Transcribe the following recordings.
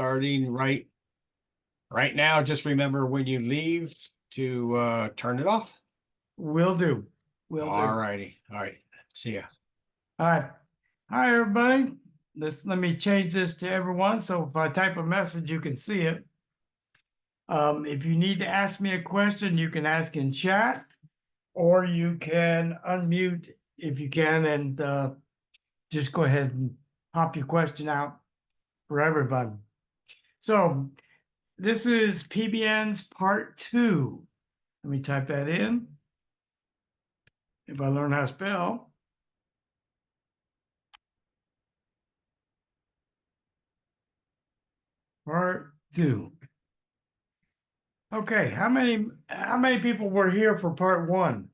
starting right now. Just remember when you leave to turn it off. Will do. All righty. All right. See ya. All right. Hi, everybody. Let me change this to everyone. So if I type a message, you can see it. If you need to ask me a question, you can ask in chat, or you can unmute if you can, and just go ahead and pop your question out for everybody. So this is PBN's part 2. Let me type that in. If I learn how to spell. Part 2. Okay, how many people were here for part 1?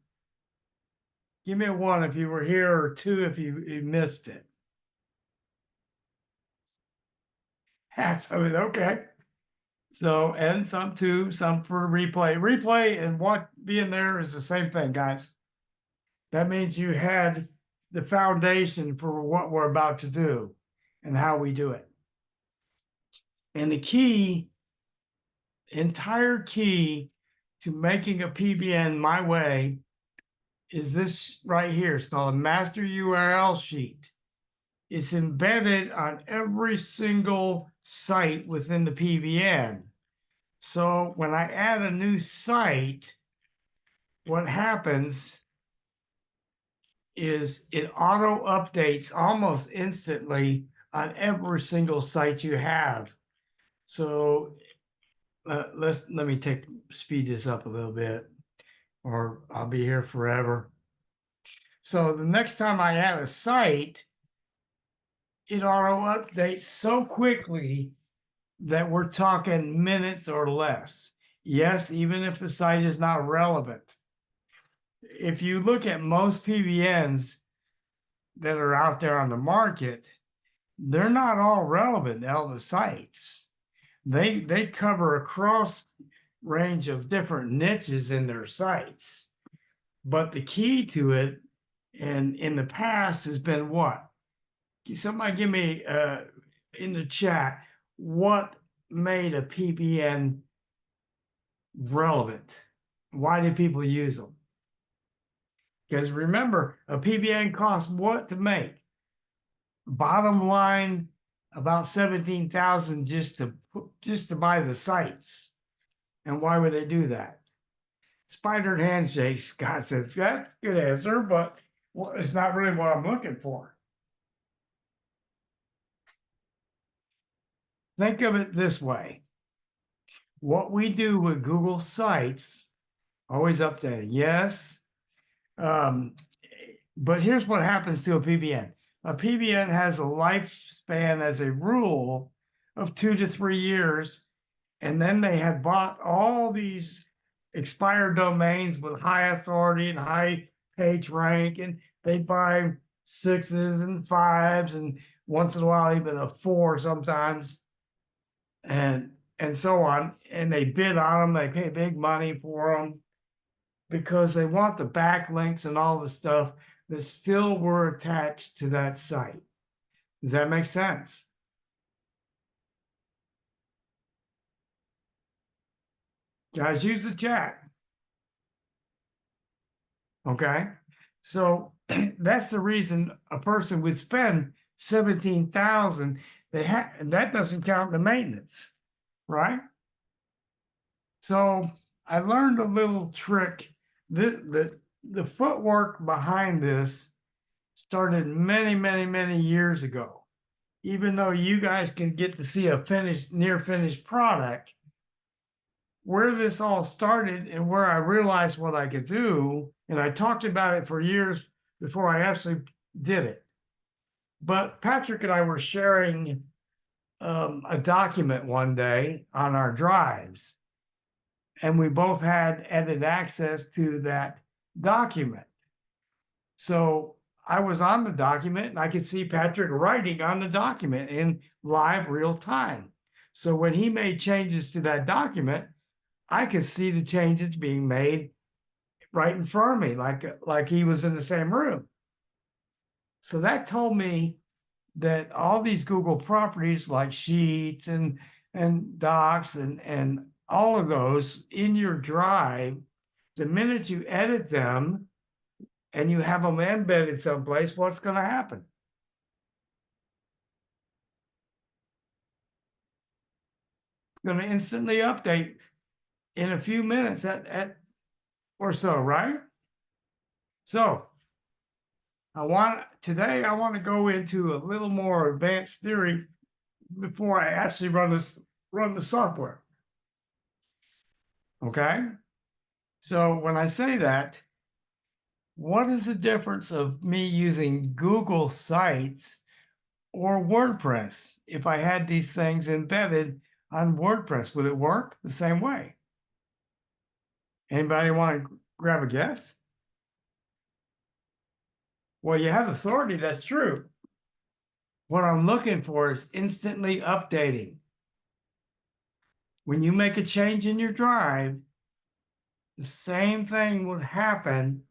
Give me a 1 if you were here, or 2 if you missed it. Half of it, okay. So, and some 2, some for replay. Replay and what being there is the same thing, guys. That means you had the foundation for what we're about to do and how we do it. And the key, entire key to making a PBN my way is this right here. It's called a master URL sheet. It's embedded on every single site within the PBN. So when I add a new site, what happens is it auto updates almost instantly on every single site you have. So let me speed this up a little bit, or I'll be here forever. So the next time I add a site, it auto updates so quickly that we're talking minutes or less. Yes, even if the site is not relevant. If you look at most PBNs that are out there on the market, they're not all relevant to all the sites. They cover a cross range of different niches in their sites. But the key to it, and in the past, has been what? Somebody give me in the chat, what made a PBN relevant? Why do people use them? Because remember, a PBN costs what to make? Bottom line, about 17,000 just to buy the sites. And why would they do that? Spider handshake, Scott says, that's a good answer, but it's not really what I'm looking for. Think of it this way. What we do with Google Sites, always updating, yes. But here's what happens to a PBN. A PBN has a lifespan as a rule of 2 to 3 years. And then they have bought all these expired domains with high authority and high page rank. And they buy 6s and 5s and once in a while even a 4 sometimes. And so on. And they bid on them. They pay big money for them because they want the backlinks and all the stuff that still were attached to that site. Does that make sense? Guys, use the chat. Okay, so that's the reason a person would spend 17,000. That doesn't count the maintenance, right? So I learned a little trick. The footwork behind this started many years ago. Even though you guys can get to see a near finished product, where this all started and where I realized what I could do, and I talked about it for years before I actually did it. But Patrick and I were sharing a document one day on our drives, and we both had edit access to that document. So I was on the document and I could see Patrick writing on the document in live real time. So when he made changes to that document, I could see the changes being made right in front of me, like he was in the same room. So that told me that all these Google properties like Sheets and and docs and all of those in your drive, the minute you edit them and you have them embedded someplace, what's going to happen? It's going to instantly update in a few minutes at or so, right? So today I want to go into a little more advanced theory before I actually run the software. Okay? So when I say that, what is the difference of me using Google Sites or WordPress? If I had these things embedded on WordPress, would it work the same way? Anybody want to grab a guess? Well, you have authority, that's true. What I'm looking for is instantly updating. When you make a change in your drive, the same thing would happen.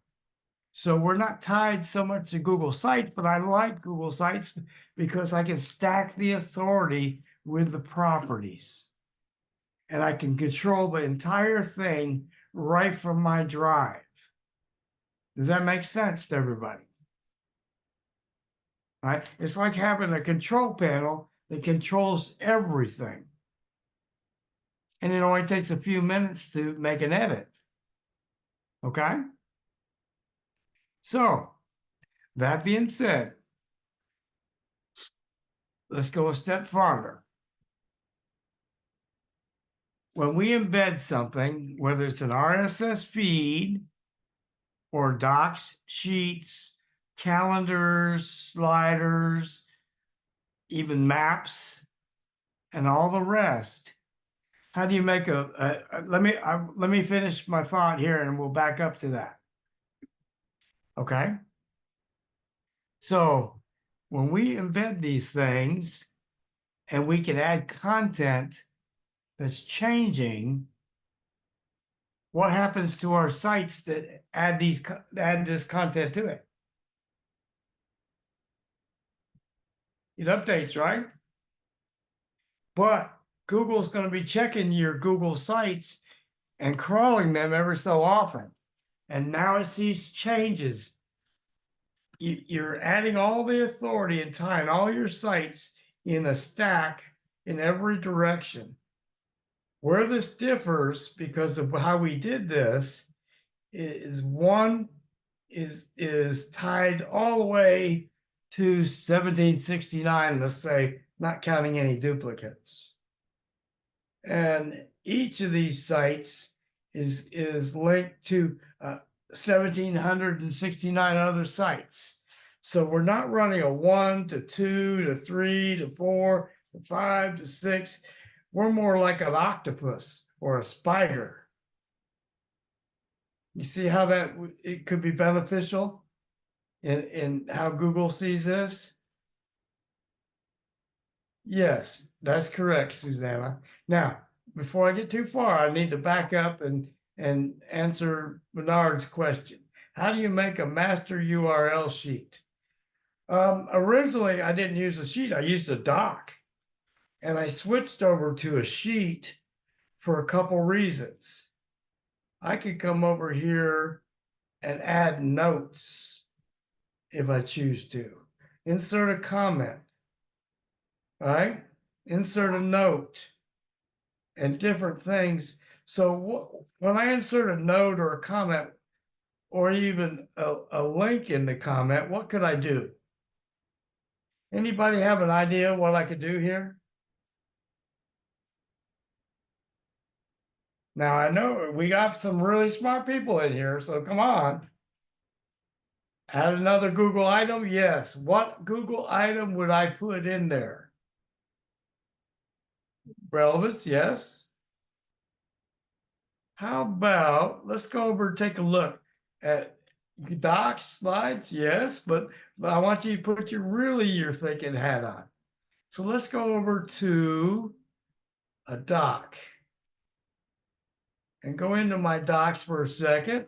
So we're not tied so much to Google Sites, but I like Google Sites because I can stack the authority with the properties. And I can control the entire thing right from my drive. Does that make sense to everybody? Right? It's like having a control panel that controls everything. And it only takes a few minutes to make an edit. Okay? So, that being said, let's go a step farther. When we embed something, whether it's an RSS feed or docs, sheets, calendars, sliders, even maps, and all the rest, how do you make let me finish my thought here and we'll back up to that. Okay? So when we embed these things and we can add content that's changing, what happens to our sites that add this content to it? It updates, right? But Google's going to be checking your Google sites and crawling them every so often. And now it sees changes. You're adding all the authority and tying all your sites in a stack in every direction. Where this differs because of how we did this is one is tied all the way to 1769, let's say, not counting any duplicates. And each of these sites is linked to 1,769 other sites. So we're not running a 1 to 2 to 3 to 4 to 5 to 6. We're more like an octopus or a spider. You see how it could be beneficial in how Google sees this? Yes, that's correct, Susanna. Now, before I get too far, I need to back up and answer Bernard's question. How do you make a master URL sheet? Originally, I didn't use a sheet. I used a doc. And I switched over to a sheet for a couple reasons. I could come over here and add notes if I choose to. Insert a comment. Right? Insert a note and different things. So when I insert a note or a comment or even a link in the comment, what could I do? Anybody have an idea what I could do here? Now I know we got some really smart people in here, so come on. Add another Google item? Yes. What Google item would I put in there? Relevance, yes. How about, let's go over and take a look at docs, slides, yes, but I want you to put your thinking hat on. So let's go over to a doc and go into my docs for a second.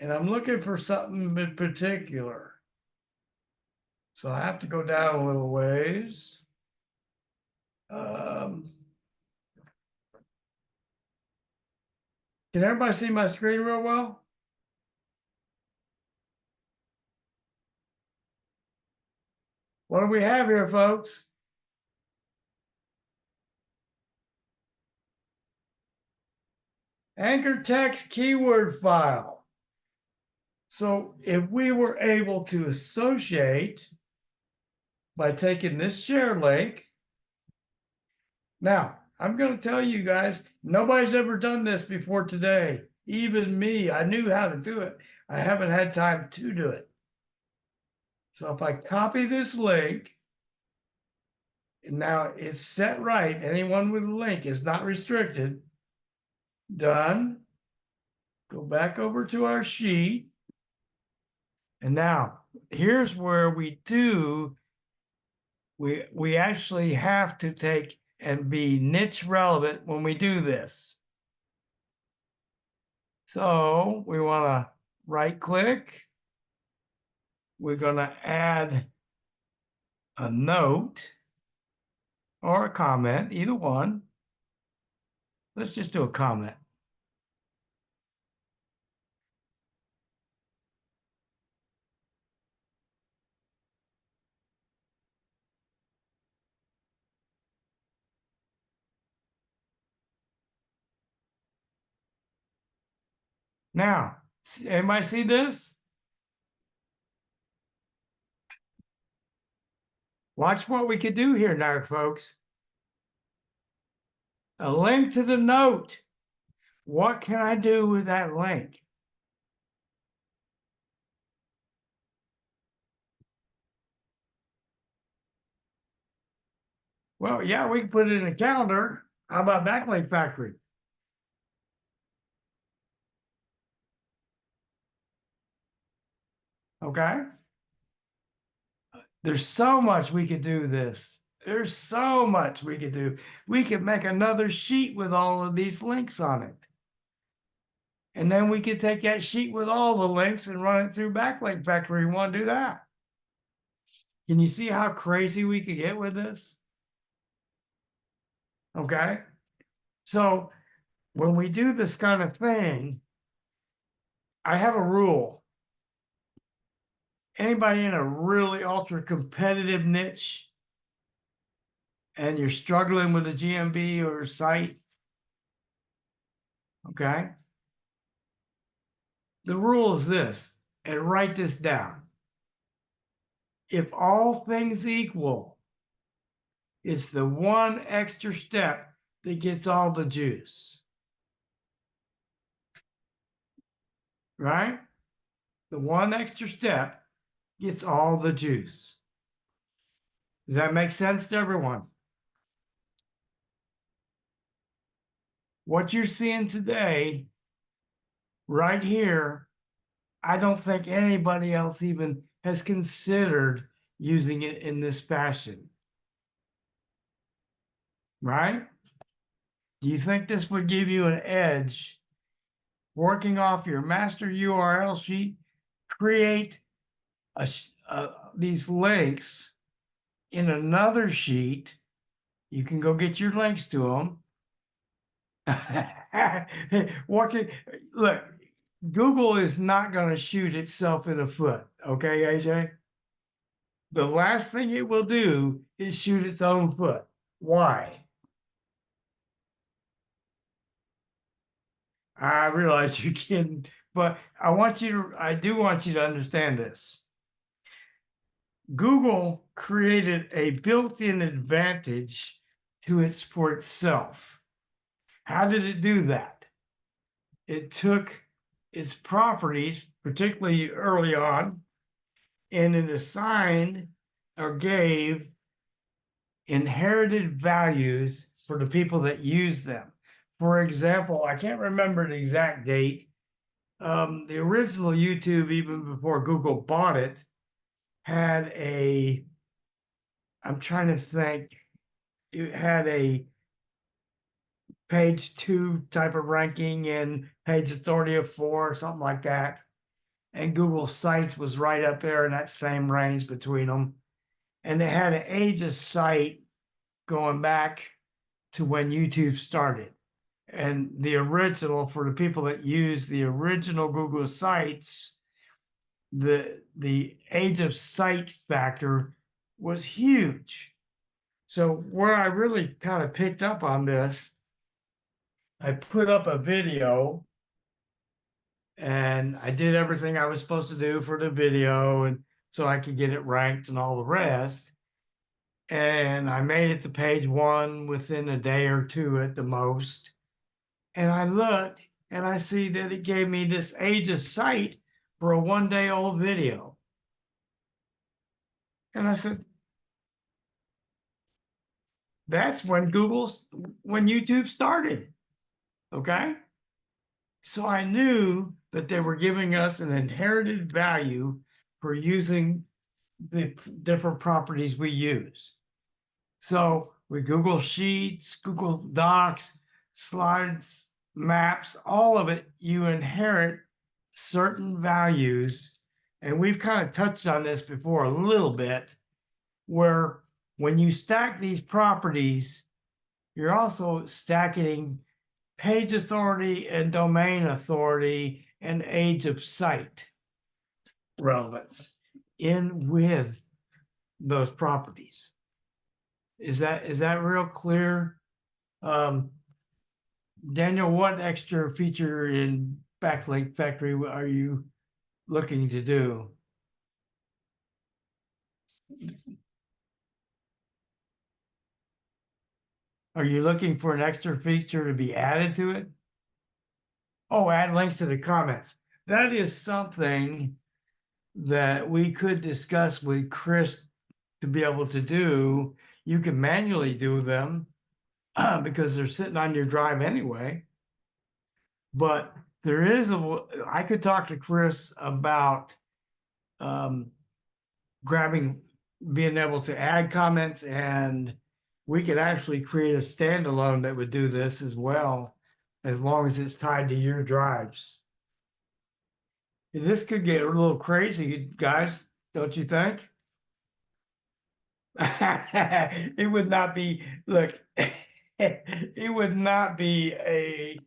And I'm looking for something in particular. So I have to go down a little ways. Can everybody see my screen real well? What do we have here, folks? Anchor text keyword file. So if we were able to associate by taking this share link, now I'm going to tell you guys, nobody's ever done this before today. Even me, I knew how to do it. I haven't had time to do it. So if I copy this link, and now it's set right, anyone with a link is not restricted. Done. Go back over to our sheet. And now here's where we actually have to take and be niche relevant when we do this. So we want to right click. We're going to add a note or a comment, either one. Let's just do a comment. Now, everybody see this? Watch what we could do here now, folks. A link to the note. What can I do with that link? Well, yeah, we can put it in a calendar. How about Backlink Factory? Okay. There's so much we could do this. There's so much we could do. We could make another sheet with all of these links on it. And then we could take that sheet with all the links and run it through Backlink Factory. We want to do that. Can you see how crazy we could get with this? Okay. So when we do this kind of thing, I have a rule. Anybody in a really ultra competitive niche and you're struggling with a GMB or a site, okay? The rule is this, and write this down. If all things equal, it's the one extra step that gets all the juice. Right? The one extra step gets all the juice. Does that make sense to everyone? What you're seeing today, right here, I don't think anybody else even has considered using it in this fashion. Right? Do you think this would give you an edge working off your master URL sheet? Create these links in another sheet. You can go get your links to them. Look, Google is not going to shoot itself in the foot. Okay, AJ? The last thing it will do is shoot its own foot. Why? I realize you're kidding, but I do want you to understand this. Google created a built-in advantage for itself. How did it do that? It took its properties, particularly early on, and it assigned or gave inherited values for the people that use them. For example, I can't remember the exact date. The original YouTube, even before Google bought it, had I'm trying to think, it had a page 2 type of ranking and page authority of 4, something like that. And Google Sites was right up there in that same range between them. And they had an age of site going back to when YouTube started. And the original, for the people that use the original Google Sites, the age of sight factor was huge. So where I really kind of picked up on this, I put up a video and I did everything I was supposed to do for the video, and so I could get it ranked and all the rest. And I made it to page 1 within a day or two at the most. And I looked and I see that it gave me this age of sight for a 1-day-old video. And I said, that's when YouTube started. Okay. So I knew that they were giving us an inherited value for using the different properties we use. So with Google Sheets, Google Docs, slides, maps, all of it, you inherit certain values. And we've kind of touched on this before a little bit, where when you stack these properties, you're also stacking page authority and domain authority and age of sight relevance in with those properties. Is that real clear? Daniel, what extra feature in Backlink Factory are you looking to do? Are you looking for an extra feature to be added to it? Oh, add links to the comments. That is something that we could discuss with Chris to be able to do. You can manually do them because they're sitting on your drive anyway. But there is I could talk to Chris about being able to add comments, and we could actually create a standalone that would do this as well, as long as it's tied to your drives. This could get a little crazy, guys, don't you think? It would not be, look, it would not be a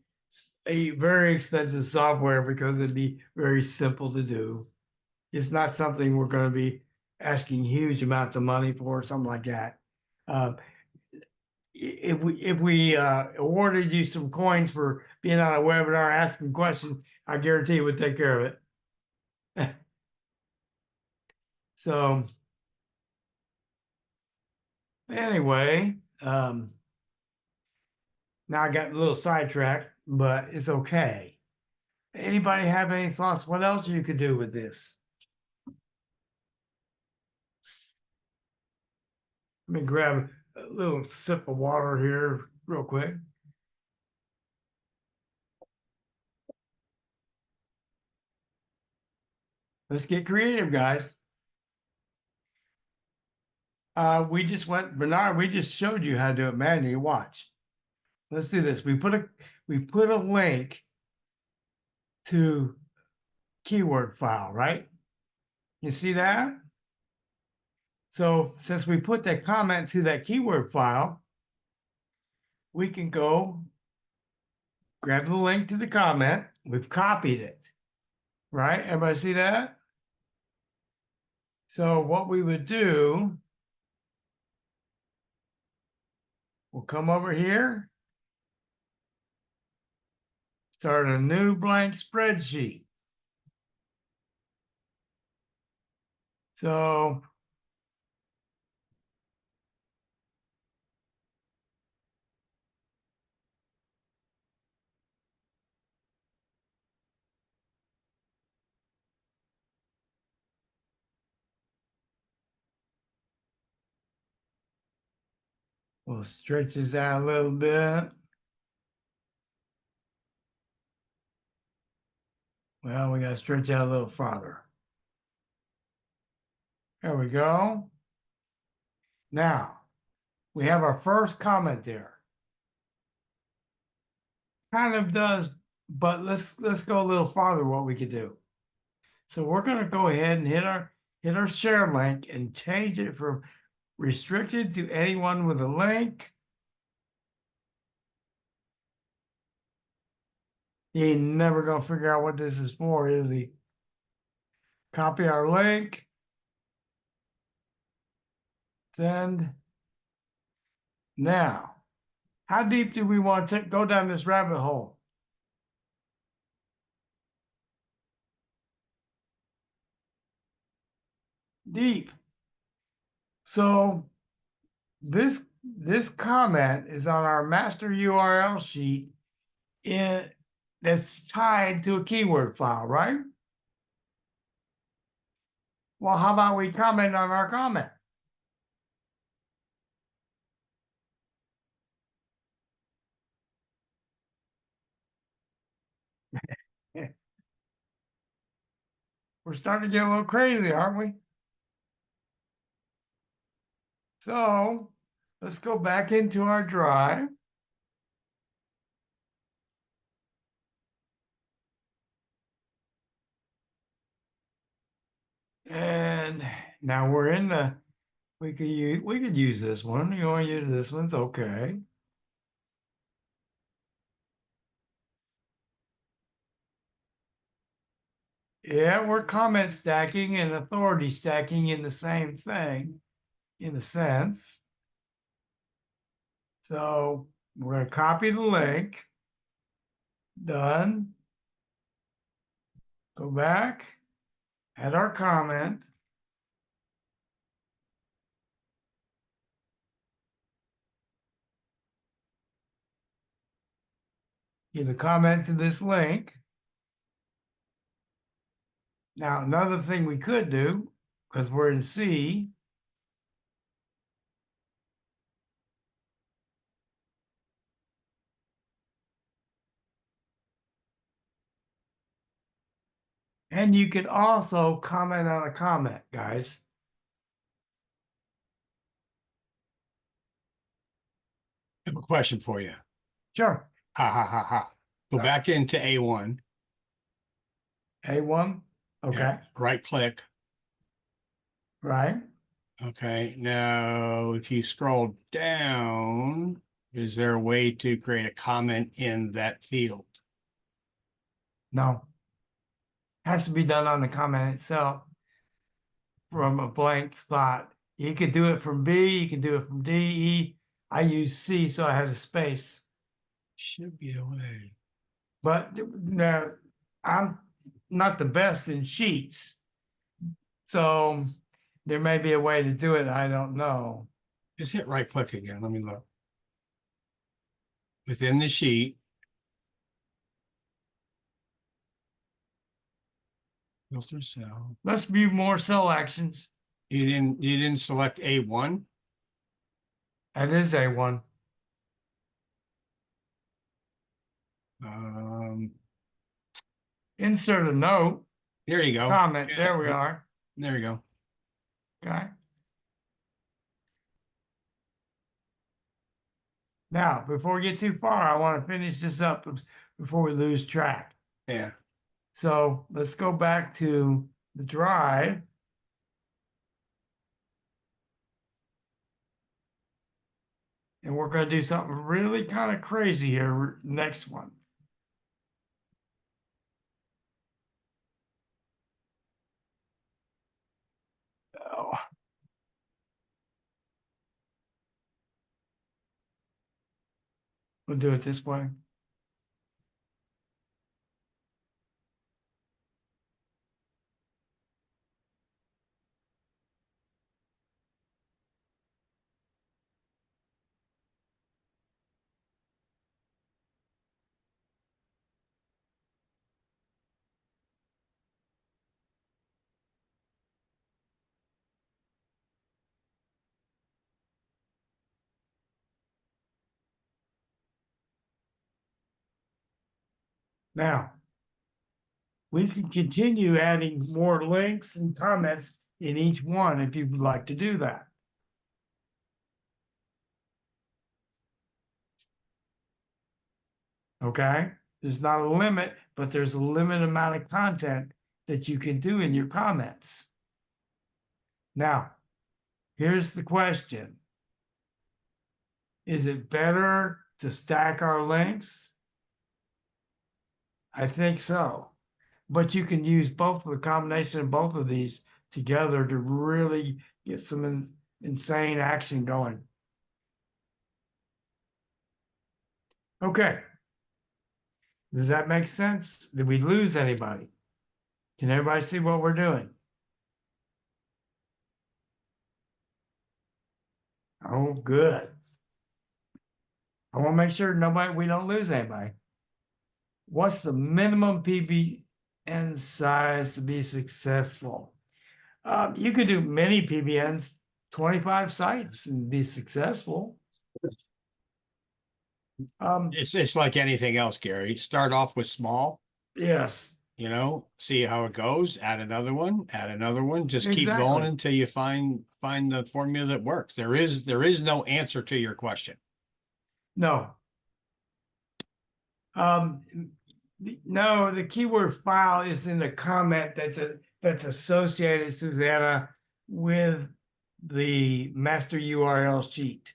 very expensive software because it'd be very simple to do. It's not something we're going to be asking huge amounts of money for, something like that. If we awarded you some coins for being on a webinar asking questions, I guarantee it would take care of it. So anyway, now I got a little sidetracked, but it's okay. Anybody have any thoughts? What else you could do with this? Let me grab a little sip of water here real quick. Let's get creative, guys. We just went, Bernard, we just showed you how to do it manually. Watch. Let's do this. We put a link to keyword file, right? You see that? So since we put that comment to that keyword file, we can go grab the link to the comment. We've copied it, right? Everybody see that? So what we would do, we'll come over here, start a new blank spreadsheet. So we'll stretch this out a little bit. Well, we got to stretch out a little farther. There we go. Now, we have our first comment there. Kind of does, but let's go a little farther what we could do. So we're going to go ahead and hit our share link and change it from restricted to anyone with a link. He ain't never gonna figure out what this is for, is he? Copy our link. Send. Now, how deep do we want to go down this rabbit hole? Deep. So this comment is on our master URL sheet that's tied to a keyword file, right? Well, how about we comment on our comment? We're starting to get a little crazy, aren't we? So let's go back into our drive. And now we're in we could use this one. You want to use this one's okay. Yeah, we're comment stacking and authority stacking in the same thing, in a sense. So we're going to copy the link. Done. Go back, add our comment. Give a comment to this link. Now, another thing we could do, because we're in C, and you can also comment on a comment, guys. I have a question for you. Sure. Ha ha ha ha. Go back into A1. A1. Okay. Yeah, right click. Right. Okay. Now, if you scroll down, is there a way to create a comment in that field? No. Has to be done on the comment itself from a blank spot. You could do it from B, you can do it from D, E. I use C, so I had a space. Should be a way. But no, I'm not the best in sheets. So there may be a way to do it. I don't know. Just hit right click again. Let me look. Within the sheet. Filter cell. Let's view more cell actions. You didn't select A1? That is A1. Insert a note. There you go. Comment. Yeah, There we are. there you go. Okay. Now, before we get too far, I want to finish this up before we lose track. Yeah. So let's go back to the drive. And we're going to do something really kind of crazy here. Next one. Oh. We'll do it this way. Now, we can continue adding more links and comments in each one if you would like to do that. Okay? There's not a limit, but there's a limited amount of content that you can do in your comments. Now, here's the question. Is it better to stack our links? I think so. But you can use both of the combination of both of these together to really get some insane action going. Okay. Does that make sense? Did we lose anybody? Can everybody see what we're doing? Oh, good. I want to make sure we don't lose anybody. What's the minimum PBN size to be successful? You could do many PBNs, 25 sites, and be successful. It's like anything else, Gary. Start off with small, Yes, see how it goes, add another one, just keep exactly. going until you find the formula that works. There is no answer to your question. No. No, the keyword file is in the comment that's associated, Susanna, with the master URL sheet,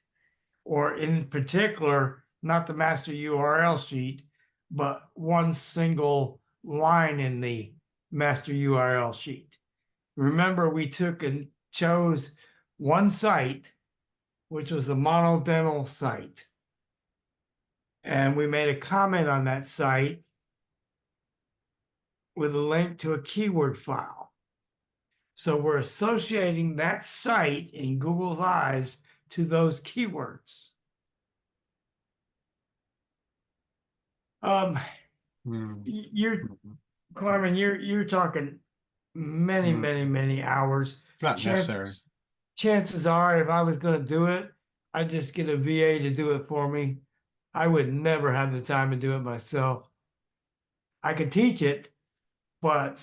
or in particular, not the master URL sheet, but one single line in the master URL sheet. Remember, we took and chose one site, which was a monodental site. And we made a comment on that site with a link to a keyword file. So we're associating that site in Google's eyes to those keywords. You're Carmen, you're talking many hours. It's not necessary. Chances are, if I was going to do it, I'd just get a VA to do it for me. I would never have the time to do it myself. I could teach it, but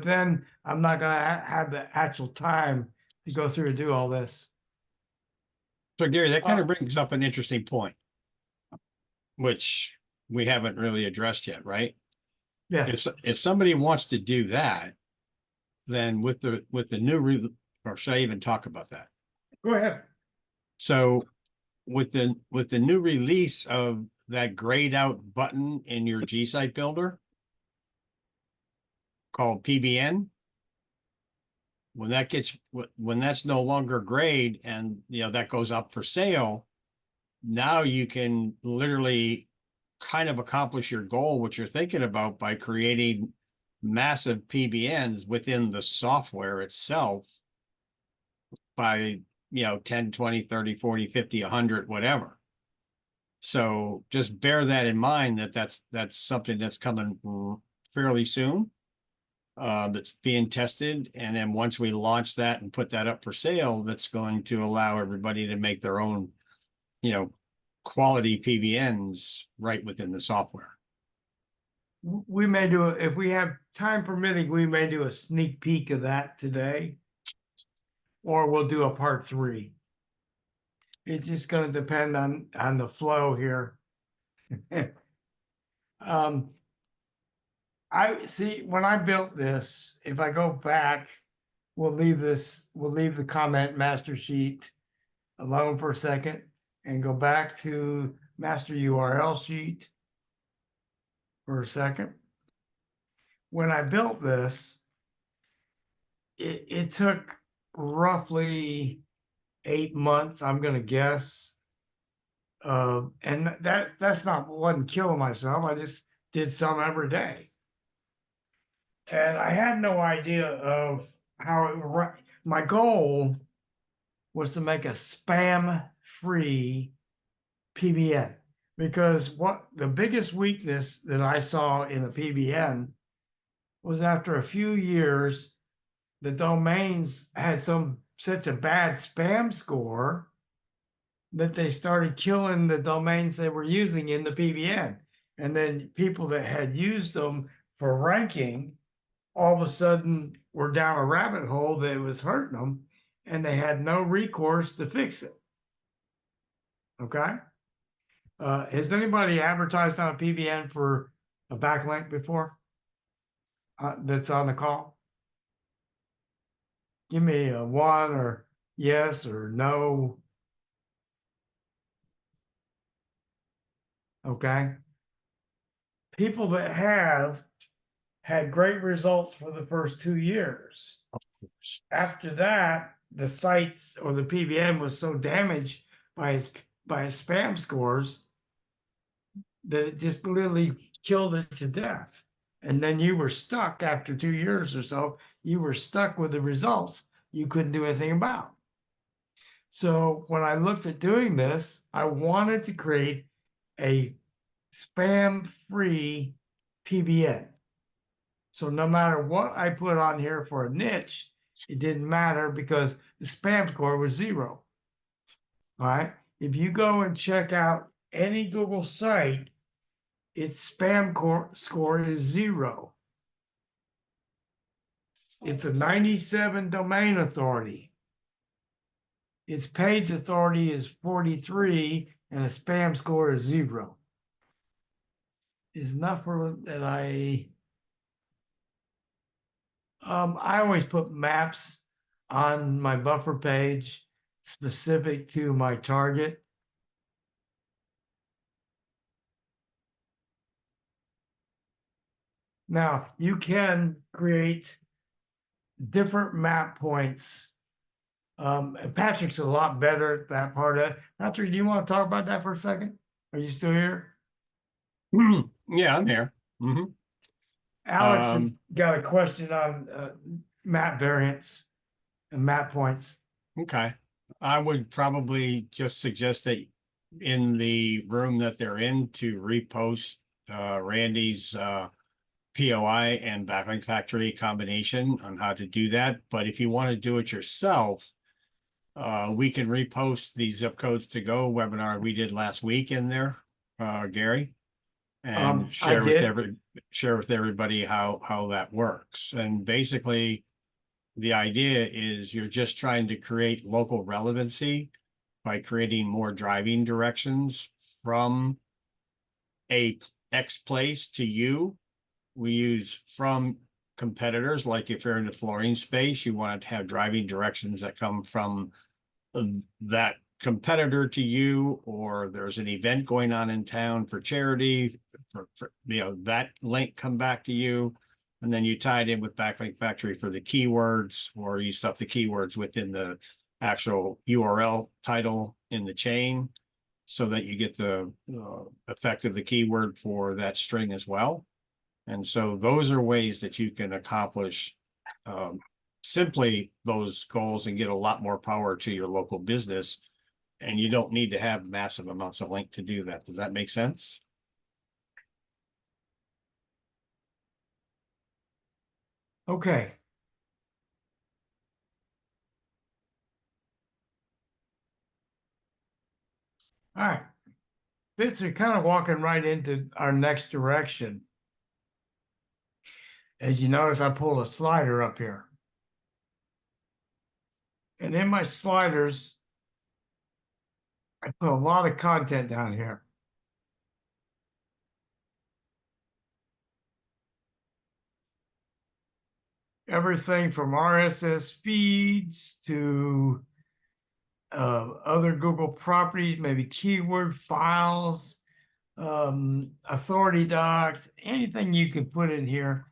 then I'm not going to have the actual time to go through and do all this. So Gary, that kind of brings up an interesting point, which we haven't really addressed yet, right? Yes. If somebody wants to do that, then with the new or should I even talk about that? Go ahead. So with the new release of that grayed out button in your GSite builder called PBN, when that's no longer grayed and that goes up for sale, now you can literally kind of accomplish your goal, what you're thinking about, by creating massive PBNs within the software itself by 10, 20, 30, 40, 50, 100, whatever. So just bear that in mind, that's something that's coming fairly soon, that's being tested. And then once we launch that and put that up for sale, that's going to allow everybody to make their own, quality PBNs right within the software. We may do if we have time permitting, we may do a sneak peek of that today, or we'll do a part 3. It's just going to depend on the flow here. I see when I built this, if I go back, we'll leave the comment master sheet alone for a second and go back to master URL sheet for a second. When I built this, it took roughly 8 months, I'm going to guess. And that's not, wasn't killing myself. I just did some every day. And I had no idea of how it would. My goal was to make a spam-free PBN, because what the biggest weakness that I saw in a PBN was after a few years, the domains had such a bad spam score that they started killing the domains they were using in the PBN. And then people that had used them for ranking all of a sudden were down a rabbit hole that was hurting them, and they had no recourse to fix it. Okay. Has anybody advertised on a PBN for a backlink before? That's on the call? Give me a 1 or yes or no. Okay. People that have had great results for the first 2 years. After that, the sites or the PBN was so damaged by its spam scores that it just literally killed it to death. And then you were stuck after 2 years or so, you were stuck with the results you couldn't do anything about. So when I looked at doing this, I wanted to create a spam-free PBN. So no matter what I put on here for a niche, it didn't matter because the spam score was 0. All right. If you go and check out any Google site, its spam score is 0. It's a 97 domain authority. Its page authority is 43 and a spam score is 0. Is enough for that I always put maps on my buffer page specific to my target. Now you can create different map points. And Patrick's a lot better at that part of it. Patrick, do you want to talk about that for a second? Are you still here? Yeah, I'm here. Mhm. Alex has got a question on map variants and map points. Okay. I would probably just suggest that in the room that they're in to repost Randy's POI and backlink factory combination on how to do that. But if you want to do it yourself, we can repost the zip codes to go webinar we did last week in there, Gary, and I did. share with everybody how that works. And basically, the idea is you're just trying to create local relevancy by creating more driving directions from a X place to you. We use from competitors, like if you're in the flooring space, you want to have driving directions that come from that competitor to you, or there's an event going on in town for charity, that link come back to you. And then you tie it in with Backlink Factory for the keywords, or you stuff the keywords within the actual URL title in the chain so that you get the effect of the keyword for that string as well. And so those are ways that you can accomplish simply those goals and get a lot more power to your local business. And you don't need to have massive amounts of link to do that. Does that make sense? Okay. All right. Fitz, we're kind of walking right into our next direction. As you notice, I pulled a slider up here. And in my sliders, I put a lot of content down here. Everything from RSS feeds to other Google properties, maybe keyword files, authority docs, anything you can put in here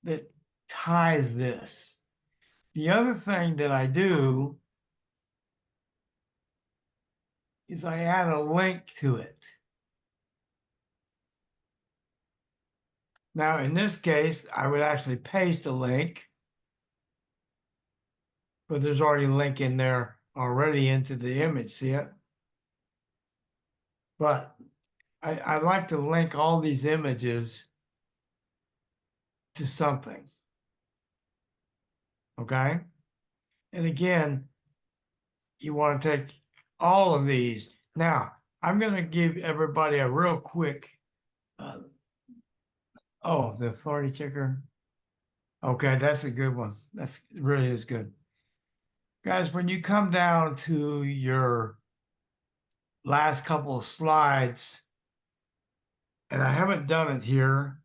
that ties this. The other thing that I do is I add a link to it. Now, in this case, I would actually paste a link, but there's already a link in there already into the image, see it? But I like to link all these images to something, okay? And again, you want to take all of these. Now, I'm going to give everybody a real quick, oh, the authority checker. Okay, that's a good one. That's really is good. Guys, when you come down to your last couple of slides, and I haven't done it here,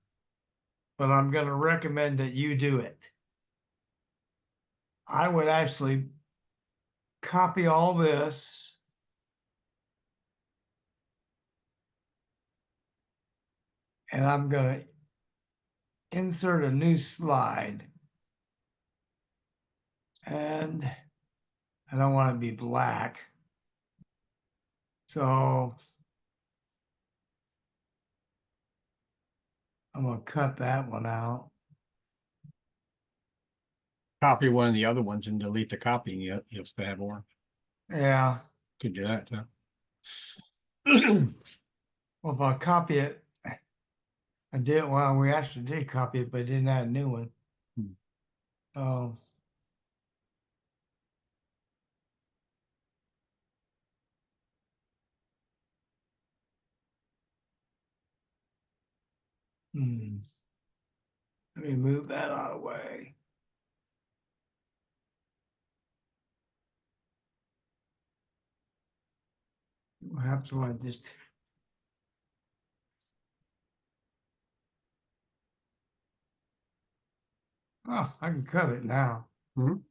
but I'm going to recommend that you do it. I would actually copy all this. And I'm going to insert a new slide. And I don't want it to be black. So I'm going to cut that one out. Copy one of the other ones and delete the copy, and you'll still have more. Yeah. Could do that too. Well, if I copy it, I did, well, we actually did copy it, but didn't add a new one. Oh. Let me move that out of the way. What happens when I just. Oh, I can cut it now. Mhm.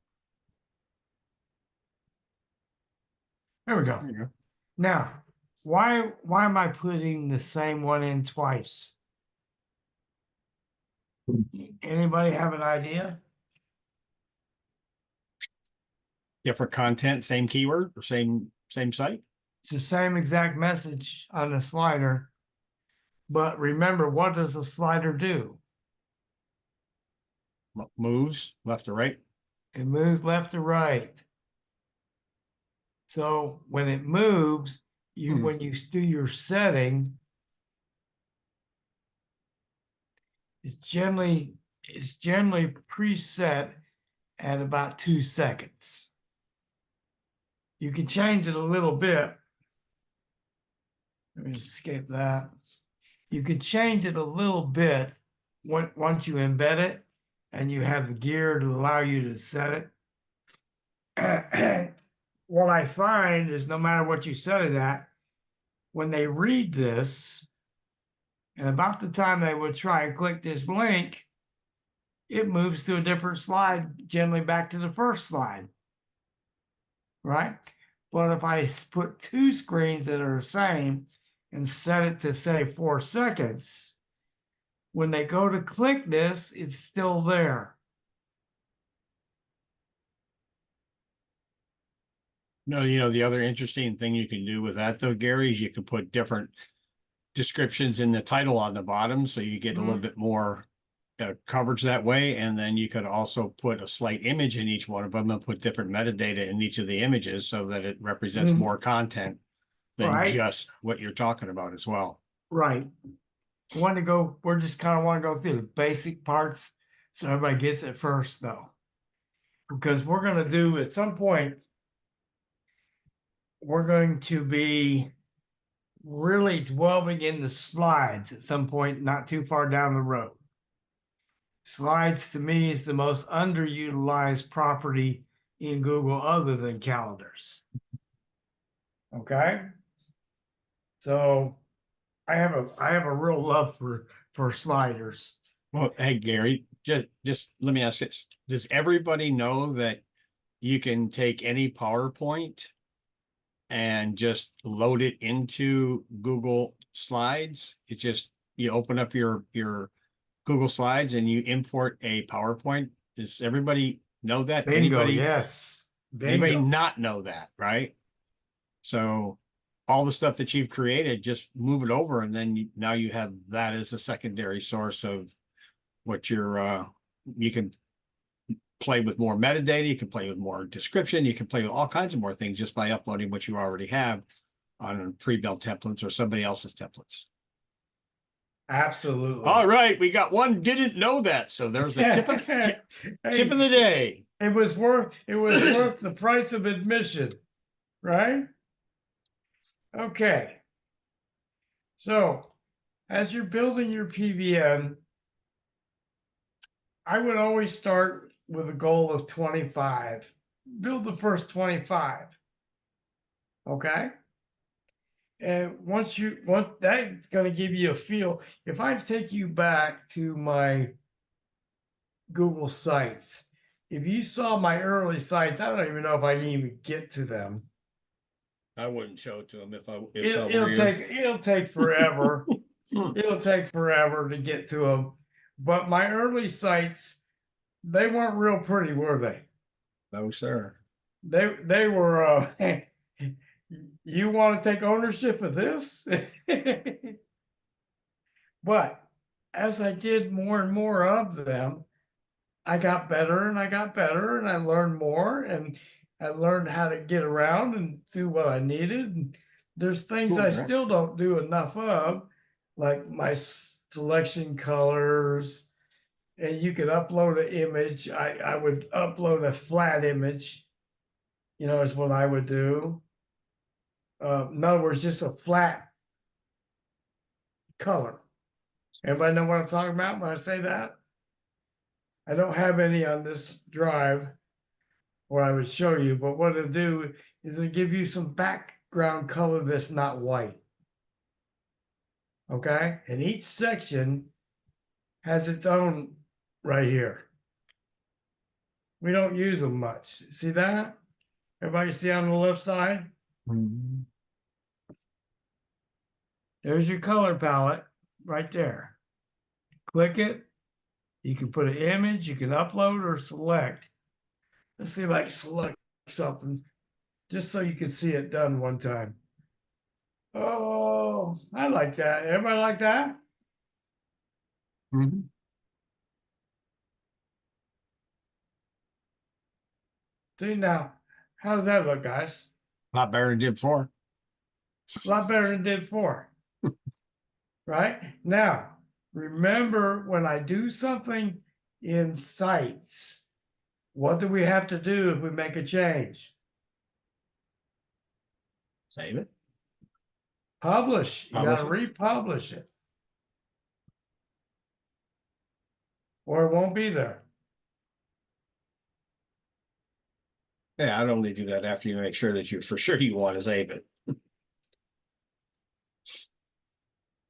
There we go. There you go. Now, why am I putting the same one in twice? Anybody have an idea? Different content, same keyword, or same site. It's the same exact message on the slider. But remember, what does a slider do? Moves left to right. It moves left to right. So when it moves, when you do your setting, it's generally preset at about 2 seconds. You can change it a little bit. Let me escape that. You can change it a little bit once you embed it and you have the gear to allow you to set it. What I find is no matter what you set it at, when they read this, and about the time they would try and click this link, it moves to a different slide, generally back to the first slide, right? But if I put 2 screens that are the same and set it to say 4 seconds, when they go to click this, it's still there. No, the other interesting thing you can do with that though, Gary, is you can put different descriptions in the title on the bottom, so you get a little bit more coverage that way. And then you could also put a slight image in each one of them and put different metadata in each of the images so that it represents more content than just what you're talking about as well. Right. We're just kind of want to go through the basic parts so everybody gets it first though. Because we're going to do at some point, we're going to be really delving in the slides at some point, not too far down the road. Slides to me is the most underutilized property in Google other than calendars. Okay. So I have a real love for sliders. Well, hey, Gary, just let me ask this. Does everybody know that you can take any PowerPoint and just load it into Google Slides? It just, you open up your Google Slides and you import a PowerPoint. Does everybody know that? Bingo, Anybody? yes. Bingo. Anybody not know that, right? So all the stuff that you've created, just move it over, and then now you have that as a secondary source of what you're you can play with more metadata, you can play with more description, you can play with all kinds of more things just by uploading what you already have on pre-built templates or somebody else's templates. Absolutely. All right, we got one didn't know that, so there's a tip of the day. It was worth the price of admission, right? Okay. So as you're building your PBN, I would always start with a goal of 25. Build the first 25. Okay. And once that's going to give you a feel. If I take you back to my Google Sites, if you saw my early sites, I don't even know if I can even get to them. I wouldn't show it to them if I were It'll you. take forever. Hmm. It'll take forever to get to them. But my early sites, they weren't real pretty, were they? No, sir. They were you want to take ownership of this? But as I did more and more of them, I got better and I got better and I learned more and I learned how to get around and do what I needed. And there's things Cool, I right? still don't do enough of, like my selection colors. And you could upload an image. I would upload a flat image, is what I would do. In other words, just a flat color. Everybody know what I'm talking about when I say that? I don't have any on this drive where I would show you, but what it'll do is it'll give you some background color that's not white. Okay? And each section has its own right here. We don't use them much. See that? Everybody see on the left side? Mm-hmm. There's your color palette right there. Click it. You can put an image, you can upload or select. Let's see if I can select something just so you can see it done one time. Oh, I like that. Everybody like that? Mm-hmm. See now, how does that look, guys? A lot better than it did before. A lot better than it did before. Right? Now, remember when I do something in sites, what do we have to do if we make a change? Save it. Publish. You got to Publish it. republish it, or it won't be there. Yeah, I'd only do that after you make sure that you for sure you want to save it.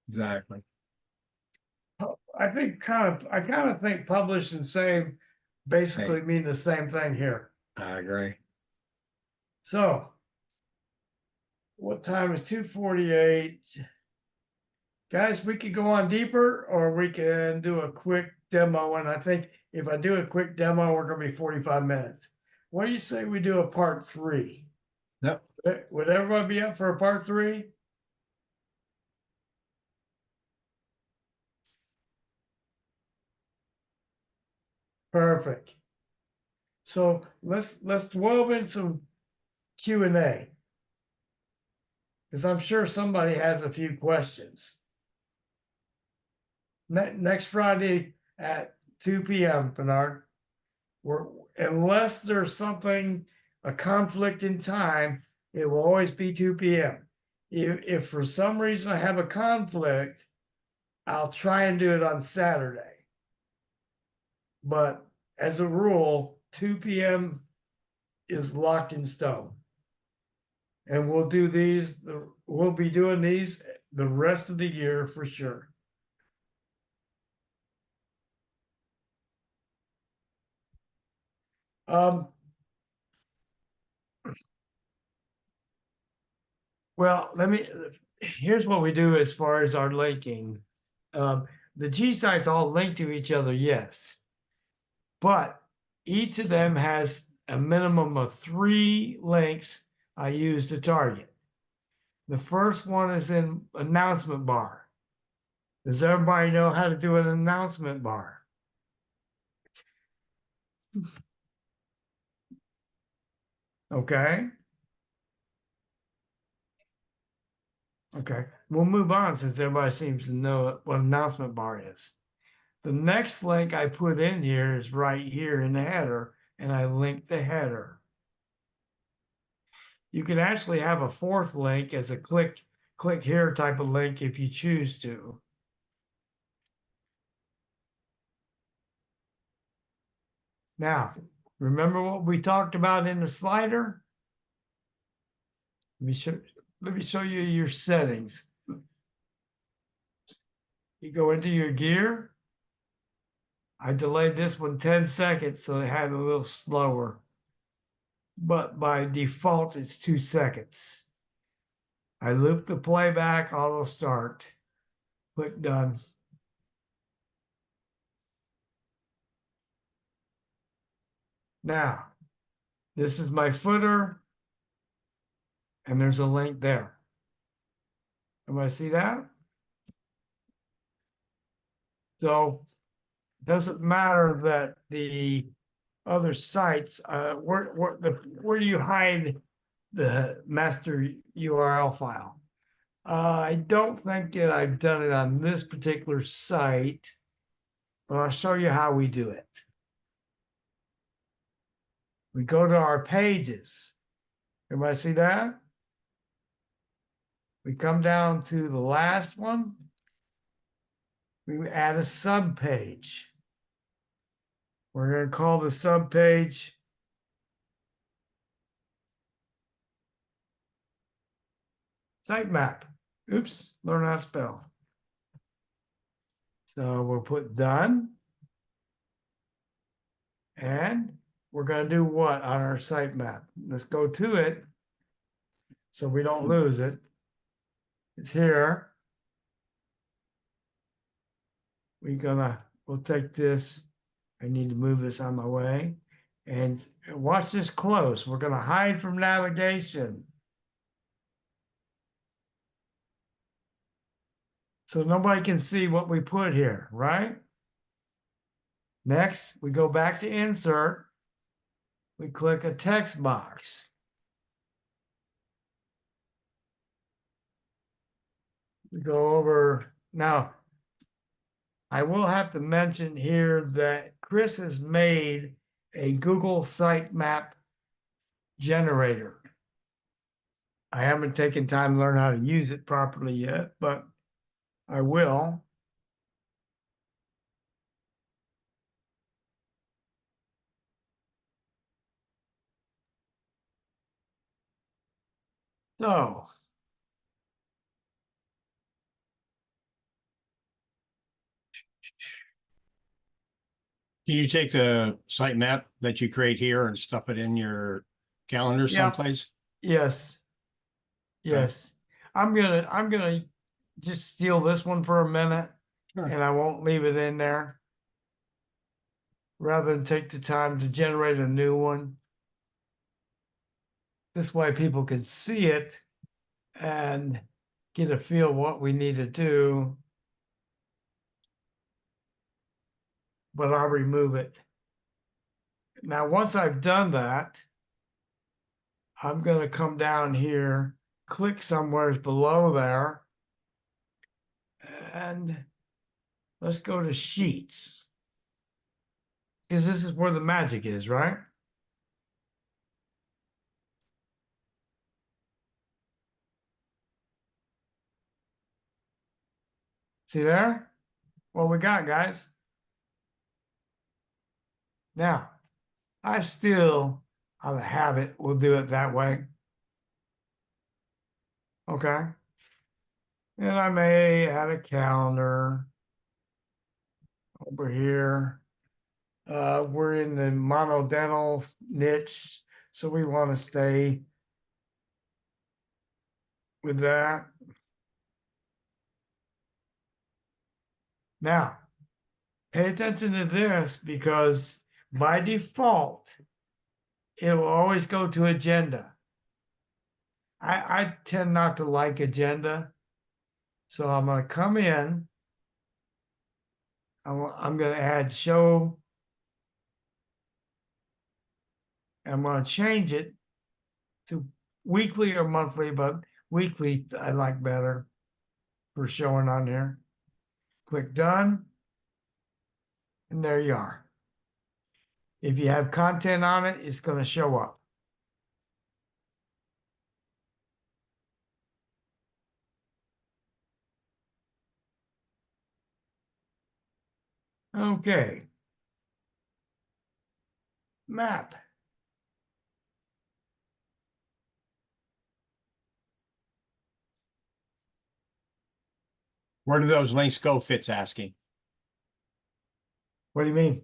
Exactly. I kind of think publish and save basically Hey, mean the same thing here. I agree. So, what time is 2:48? Guys, we could go on deeper or we can do a quick demo. And I think if I do a quick demo, we're gonna be 45 minutes. What do you say we do a part 3? Yep. Would everybody be up for a part 3? Perfect. So let's delve in some Q&A. Because I'm sure somebody has a few questions. Next Friday at 2 p.m., Bernard. Unless there's something, a conflict in time, it will always be 2 p.m. If for some reason I have a conflict, I'll try and do it on Saturday. But as a rule, 2 p.m. is locked in stone. And we'll be doing these the rest of the year for sure. Well, here's what we do as far as our linking. The G sites all link to each other, yes. But each of them has a minimum of 3 links I use to target. The first one is in announcement bar. Does everybody know how to do an announcement bar? Okay. Okay, we'll move on since everybody seems to know what announcement bar is. The next link I put in here is right here in the header, and I link the header. You can actually have a 4th link as a click here type of link if you choose to. Now, remember what we talked about in the slider? Let me show you your settings. You go into your gear. I delayed this one 10 seconds, so it had a little slower. But by default, it's 2 seconds. I loop the playback, auto start. Click done. Now, this is my footer, and there's a link there. Everybody see that? So it doesn't matter that the other sites, where do you hide the master URL file? I don't think that I've done it on this particular site, but I'll show you how we do it. We go to our pages. Everybody see that? We come down to the last one. We add a sub page. We're going to call the sub page sitemap. Oops, learn how to spell. So we'll put done. And we're going to do what on our sitemap? Let's go to it so we don't lose it. It's here. We'll take this. I need to move this on my way. And watch this close. We're going to hide from navigation. So nobody can see what we put here, right? Next, we go back to insert. We click a text box. We go over. Now, I will have to mention here that Chris has made a Google sitemap generator. I haven't taken time to learn how to use it properly yet, but I will. So, Can you take the site map that you create here and stuff it in your calendar someplace? yes, Okay. yes. I'm gonna just steal this one for a minute, Sure. and I won't leave it in there. Rather than take the time to generate a new one. This way people can see it and get a feel of what we need to do. But I'll remove it. Now, once I've done that, I'm going to come down here, click somewhere below there, and let's go to Sheets. Because this is where the magic is, right? See there? What we got, guys? Now, I still, out of habit, will do it that way. Okay. And I may add a calendar over here. We're in the monodental niche, so we want to stay with that. Now, pay attention to this because by default, it will always go to agenda. I tend not to like agenda, so I'm going to come in. I'm going to add show. I'm going to change it to weekly or monthly, but weekly I like better for showing on here. Click done. And there you are. If you have content on it, it's going to show up. Okay. Map. Where do those links go? Fitz asking. What do you mean?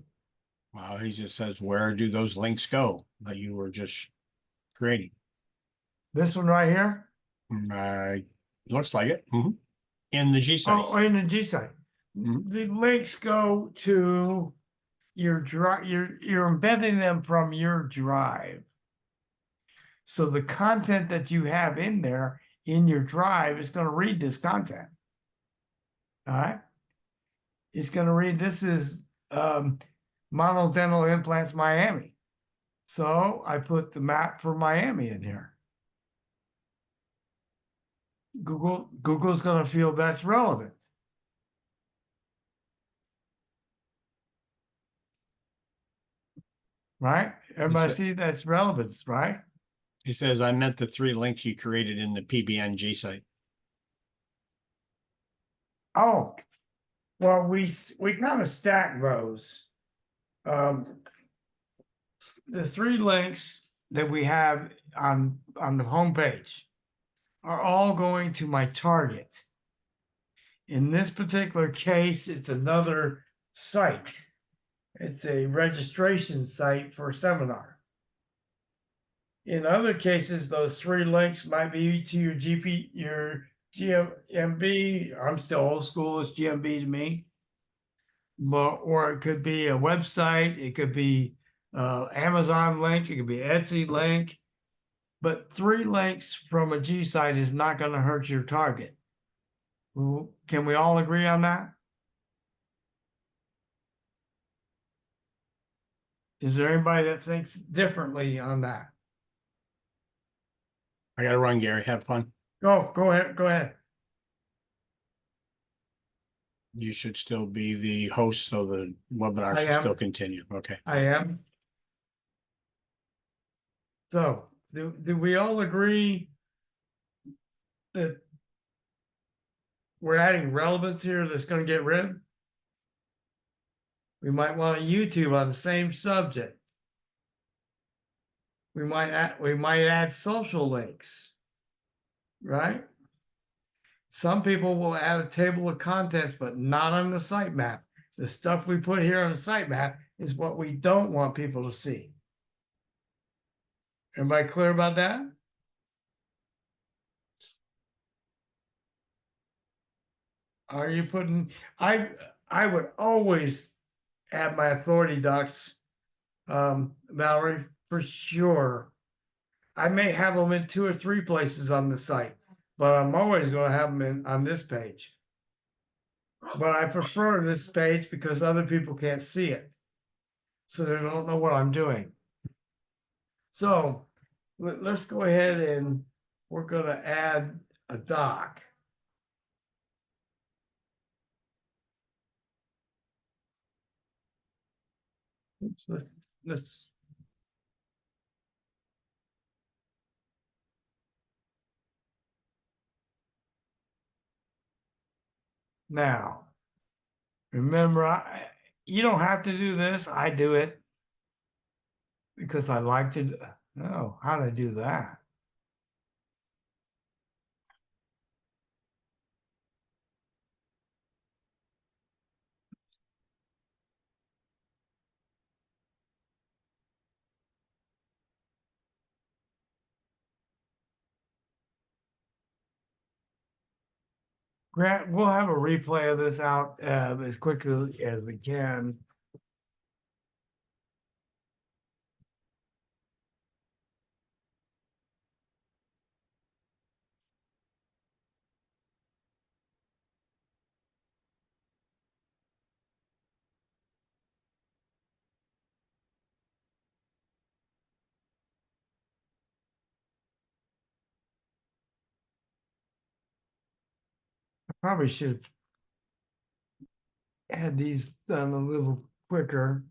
Well, he just says, where do those links go that you were just creating? This one right here? Looks like it. In the G site. Oh, in the G site. The links go to your drive. You're embedding them from your drive. So the content that you have in there in your drive is going to read this content. All right. It's going to read, this is Monodental Implants Miami. So I put the map for Miami in here. Google's going to feel that's relevant. Right? Everybody see that's relevance, right? He says, I meant the 3 links you created in the PBN G site. Oh, well, we kind of stack those. The 3 links that we have on the homepage are all going to my target. In this particular case, it's another site. It's a registration site for a seminar. In other cases, those 3 links might be to your your GMB. I'm still old school, it's GMB to me. Or it could be a website, it could be Amazon link, it could be Etsy link. But 3 links from a G site is not going to hurt your target. Can we all agree on that? Is there anybody that thinks differently on that? I got to run, Gary. Have fun. Go ahead. Go ahead. You should still be the host, so the webinar I should am. still continue. Okay. I am. So, do we all agree that we're adding relevance here that's going to get rid? We might want a YouTube on the same subject. We might add social links, right? Some people will add a table of contents, but not on the sitemap. The stuff we put here on the sitemap is what we don't want people to see. Everybody clear about that? Are you putting, I would always add my authority ducts, Valerie, for sure. I may have them in 2 or 3 places on the site, but I'm always going to have them on this page. But I prefer this page because other people can't see it, so they don't know what I'm doing. So let's go ahead and we're going to add a doc. Oops, let's now remember, you don't have to do this. I do it because I like to. Oh, how do I do that? Grant, we'll have a replay of this out as quickly as we can. I probably should have had these done a little quicker.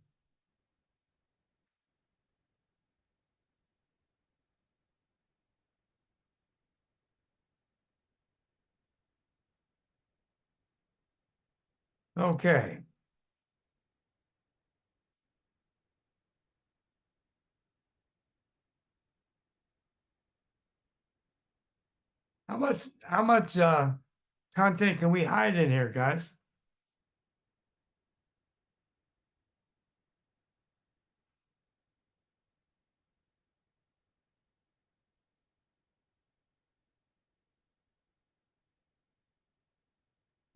Okay. How much content can we hide in here, guys?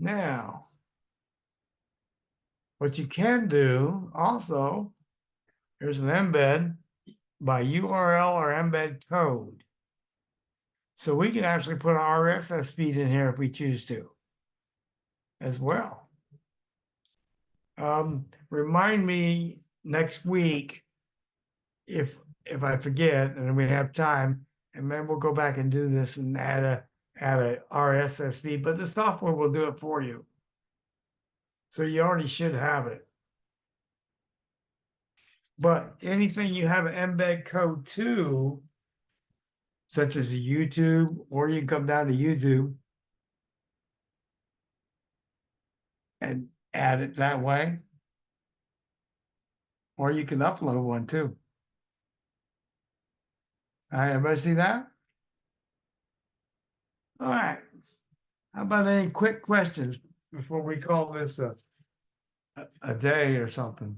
Now, what you can do also, there's an embed by URL or embed code. So we can actually put an RSS feed in here if we choose to as well. Remind me next week if I forget and we have time, and then we'll go back and do this and add a RSS feed, but the software will do it for you. So you already should have it. But anything you have an embed code to, such as a YouTube, or you can come down to YouTube and add it that way. Or you can upload one too. All right, everybody see that? All right. How about any quick questions before we call this a day or something?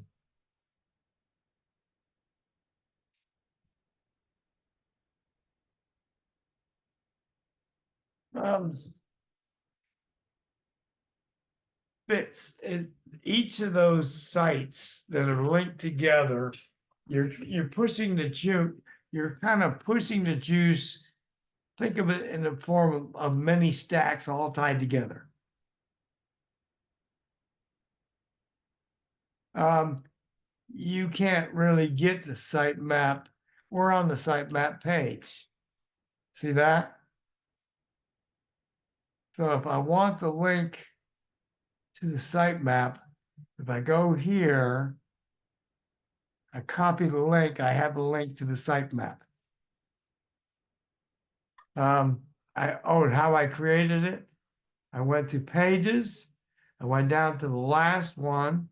Fits each of those sites that are linked together. You're pushing the juice. You're kind of pushing the juice. Think of it in the form of many stacks all tied together. You can't really get the sitemap. We're on the sitemap page. See that? So if I want the link to the sitemap, if I go here, I copy the link, I have a link to the sitemap. How I created it. I went to pages. I went down to the last one.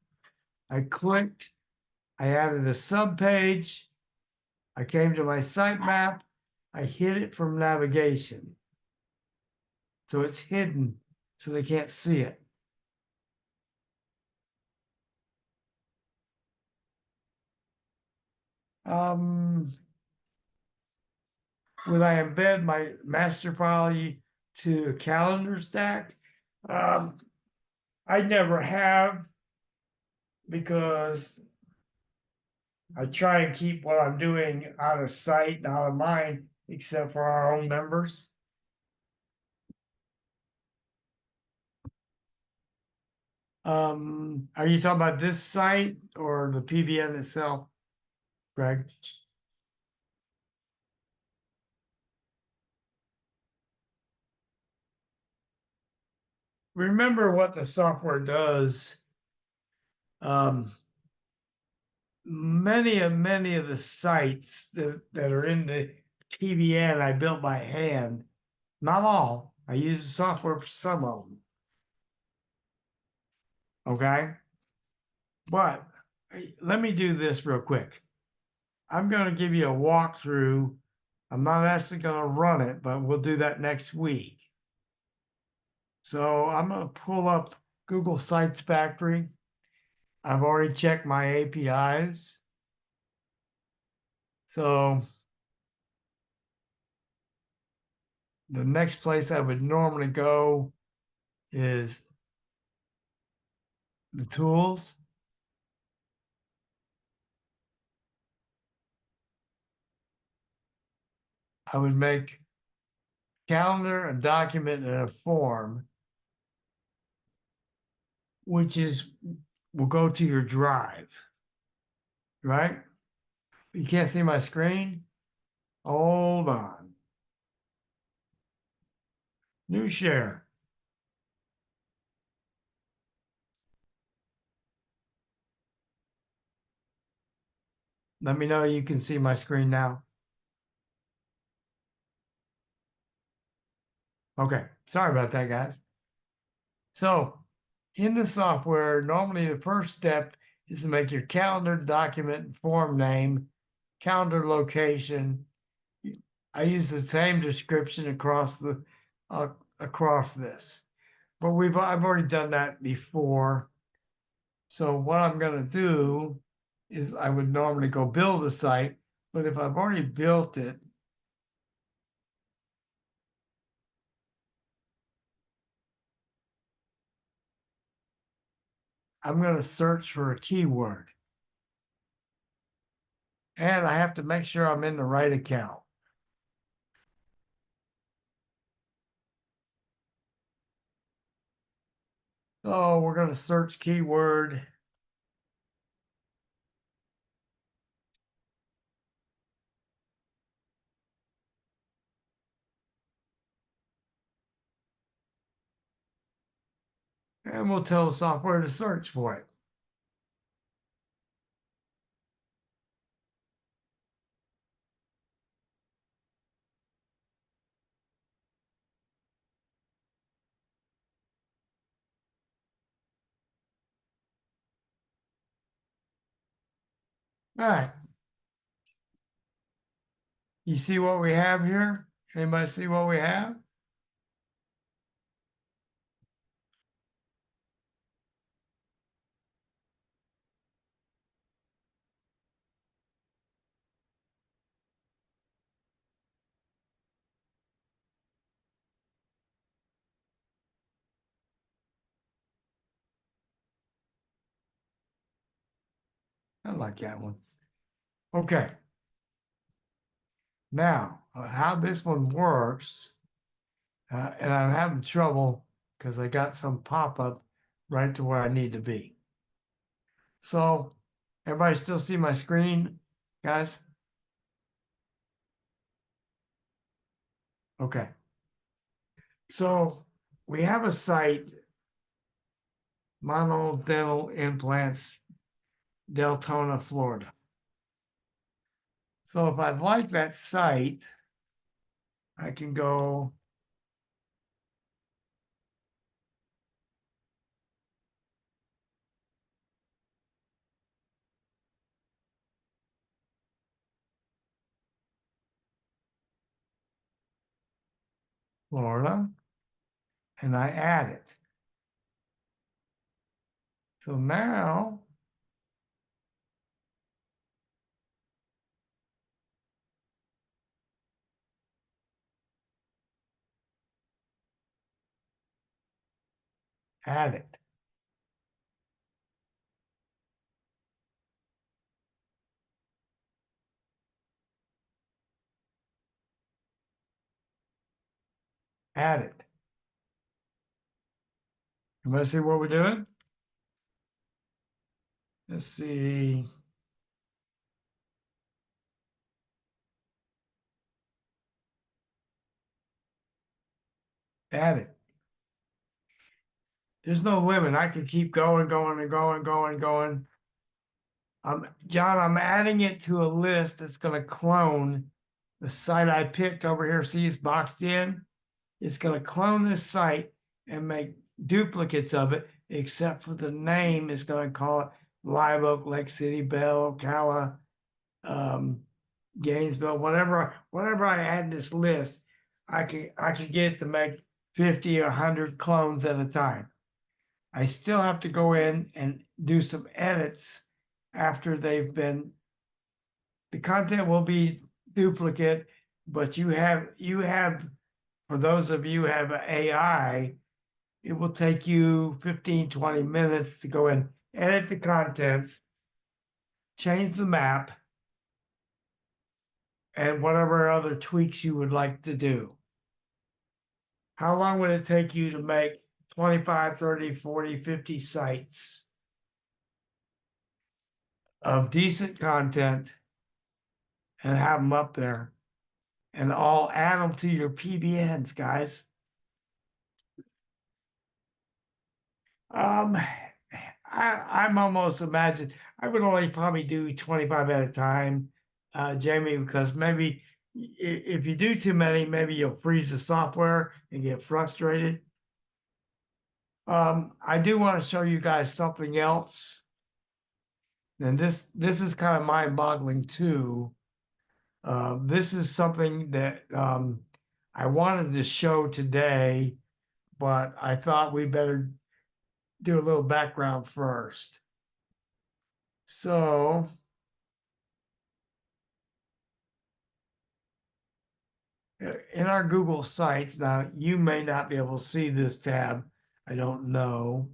I clicked. I added a sub page. I came to my sitemap. I hid it from navigation. So it's hidden, so they can't see it. Will I embed my master file to a calendar stack? I never have, because I try and keep what I'm doing out of sight and out of mind, except for our own members. Are you talking about this site or the PBN itself, Greg? Remember what the software does. Many of the sites that are in the PBN I built by hand. Not all. I use the software for some of them. Okay. But let me do this real quick. I'm going to give you a walkthrough. I'm not actually going to run it, but we'll do that next week. So I'm going to pull up Google Sites Factory. I've already checked my APIs. So the next place I would normally go is the tools. I would make calendar, a document, and a form, which will go to your drive, right? You can't see my screen? Hold on. New share. Let me know you can see my screen now. Okay, sorry about that, guys. So in the software, normally the first step is to make your calendar, document, form name, calendar location. I use the same description across this, but I've already done that before. So what I'm going to do is I would normally go build a site, but if I've already built it, I'm going to search for a keyword. And I have to make sure I'm in the right account. So we're going to search keyword. And we'll tell the software to search for it. All right. You see what we have here? Anybody see what we have? I like that one. Okay. Now, how this one works, and I'm having trouble because I got some pop-up right to where I need to be. So, everybody still see my screen, guys? Okay. So, we have a site, Mono Dental Implants, Deltona, Florida. So if I'd like that site, I can go Florida, and I add it. So now add it. Add it. Everybody see what we're doing? Let's see. Add it. There's no limit. I can keep going, going, and going, going, going. John, I'm adding it to a list that's going to clone the site I picked over here. See, it's boxed in. It's going to clone this site and make duplicates of it, except for the name. It's going to call it Live Oak, Lake City, Bell, Ocala, Gainesville, whatever I add this list, I can get it to make 50 or 100 clones at a time. I still have to go in and do some edits after they've been, the content will be duplicate, but you have, for those of you who have AI, it will take you 15, 20 minutes to go and edit the content, change the map, and whatever other tweaks you would like to do. How long would it take you to make 25, 30, 40, 50 sites of decent content and have them up there and all add them to your PBNs, guys? I'm almost imagine I would only probably do 25 at a time, Jamie, because maybe if you do too many, maybe you'll freeze the software and get frustrated. I do want to show you guys something else. And this is kind of mind-boggling too. This is something that I wanted to show today, but I thought we better do a little background first. So in our Google Sites, now you may not be able to see this tab. I don't know.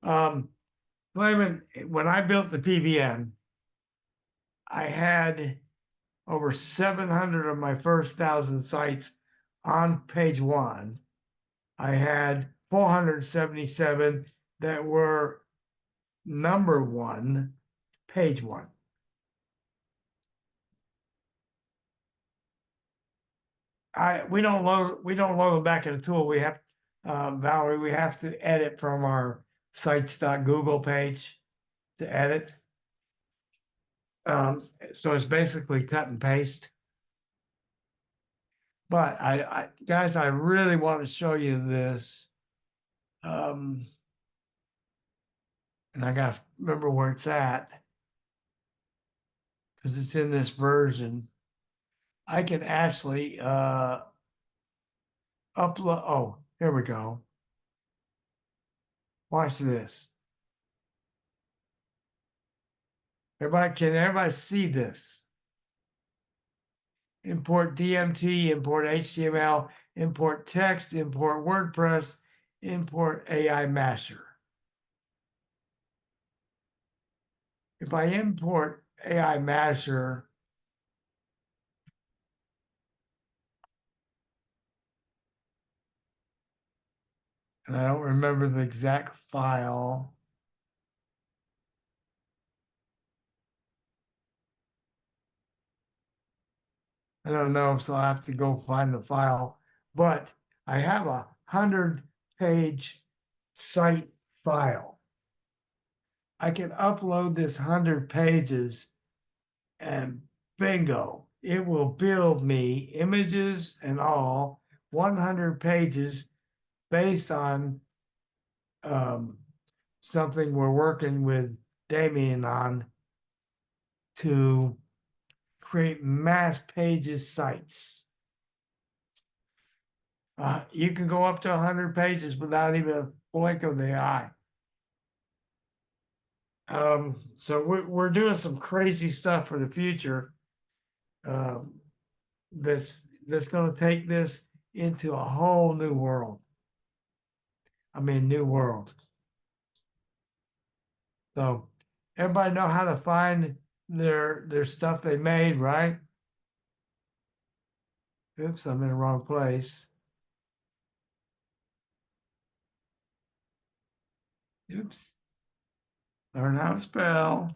Clement, when I built the PBN, I had over 700 of my first 1,000 sites on page one. I had 477 that were number one, page one. We don't load them back in the tool. We have, Valerie, we have to edit from our sites.google page to edit. So it's basically cut and paste. But guys, I really want to show you this. And I got to remember where it's at because it's in this version. I can actually upload. Oh, here we go. Watch this. Can everybody see this? Import DMT, import HTML, import text, import WordPress, import AI Masher. If I import AI Masher, and I don't remember the exact file. I don't know, so I have to go find the file, but I have a 100-page site file. I can upload this 100 pages and bingo, it will build me images and all 100 pages based on something we're working with Damien on to create mass pages sites. You can go up to 100 pages without even a blink of the eye. So we're doing some crazy stuff for the future. That's going to take this into a whole new world. I mean, new world. So everybody know how to find their stuff they made, right? Oops, I'm in the wrong place. Oops. Learn how to spell.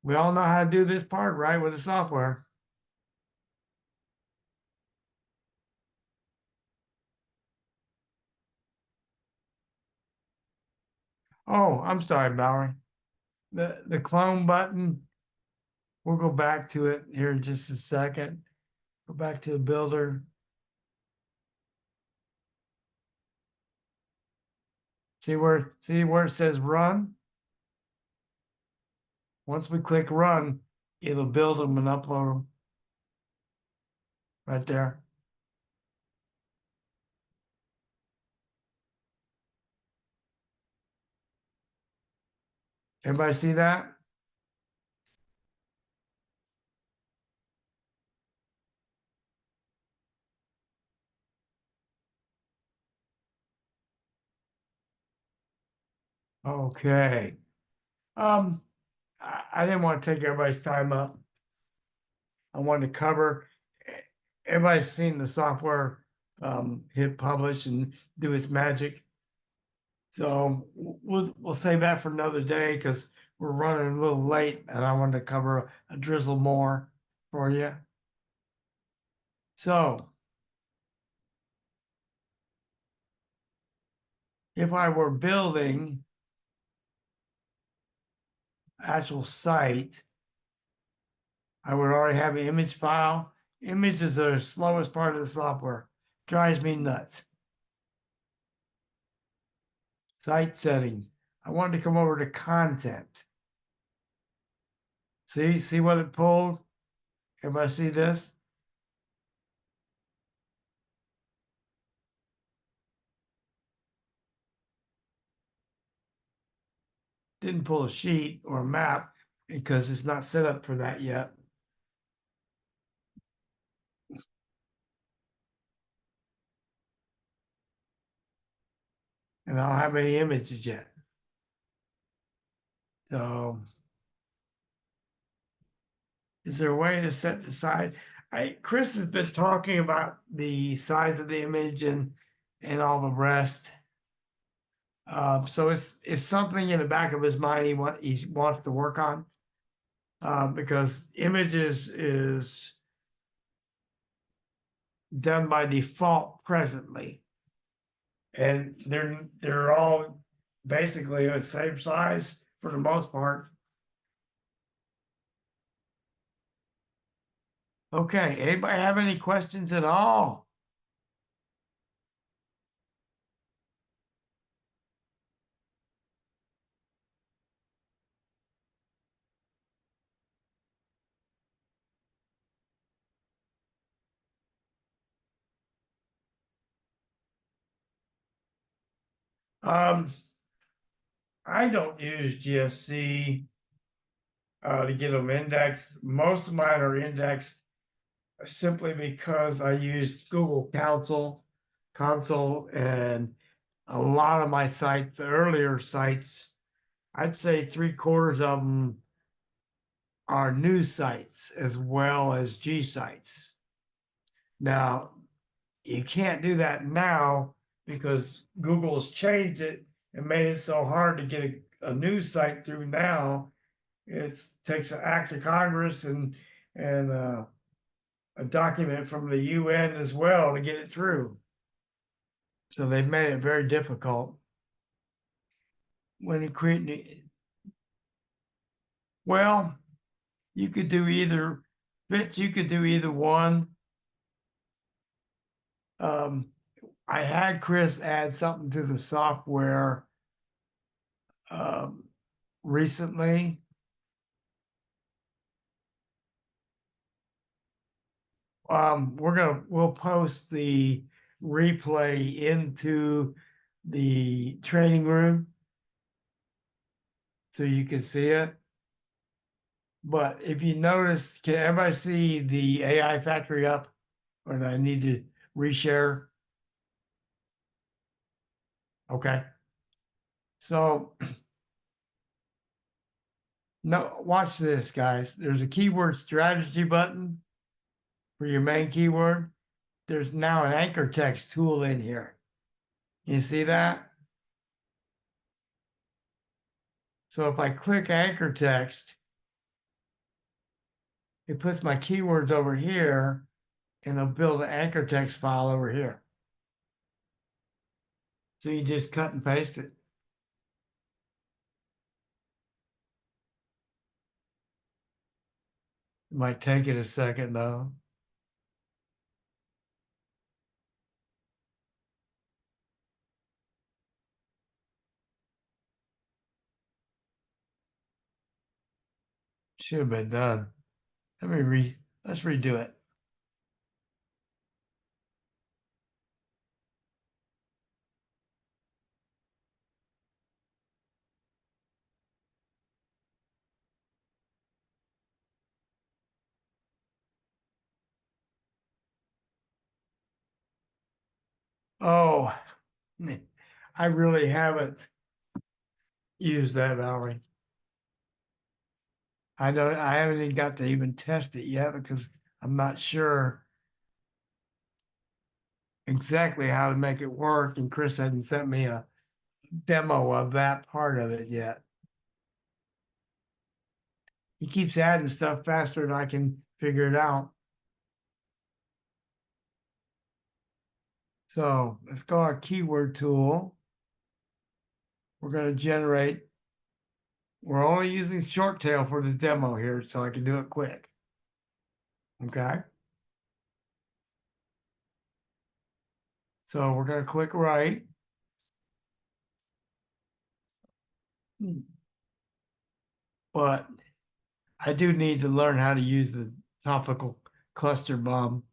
We all know how to do this part, right, with the software. Oh, I'm sorry, Valerie. The clone button, we'll go back to it here in just a second. Go back to the builder. See where it says run? Once we click run, it'll build them and upload them. Right there. Everybody see that? Okay. I didn't want to take everybody's time up. I wanted to cover, everybody's seen the software hit publish and do its magic. So we'll save that for another day because we're running a little late and I wanted to cover a drizzle more for you. So if I were building actual site, I would already have an image file. Images are the slowest part of the software. Drives me nuts. Site settings. I wanted to come over to content. See what it pulled? Everybody see this? Didn't pull a sheet or a map because it's not set up for that yet. And I don't have any images yet. So is there a way to set the size? Chris has been talking about the size of the image and all the rest. So it's something in the back of his mind he wants to work on. Because images is done by default presently. And they're all basically the same size for the most part. Okay, anybody have any questions at all? I don't use GSC to get them indexed. Most of mine are indexed simply because I used Google Console, and a lot of my sites, the earlier sites, I'd say 3/4 of them are news sites as well as GSites. Now, you can't do that now because Google's changed it and made it so hard to get a news site through now. It takes an act of Congress and a document from the UN as well to get it through. So they've made it very difficult. When you create, well, you could do either, Fitz, you could do either one. I had Chris add something to the software recently. We'll post the replay into the training room so you can see it. But if you notice, can everybody see the AI factory up? Or do I need to reshare? Okay. So no, watch this, guys. There's a keyword strategy button for your main keyword. There's now an anchor text tool in here. You see that? So if I click anchor text, it puts my keywords over here and it'll build an anchor text file over here. So you just cut and paste it. It might take it a second though. Should have been done. Let's redo it. Oh, I really haven't used that, Valerie. I haven't even got to even test it yet because I'm not sure exactly how to make it work, and Chris hadn't sent me a demo of that part of it yet. He keeps adding stuff faster than I can figure it out. So let's go our keyword tool. We're going to generate. We're only using short tail for the demo here, so I can do it quick. Okay. So we're going to click right. But I do need to learn how to use the topical cluster bomb.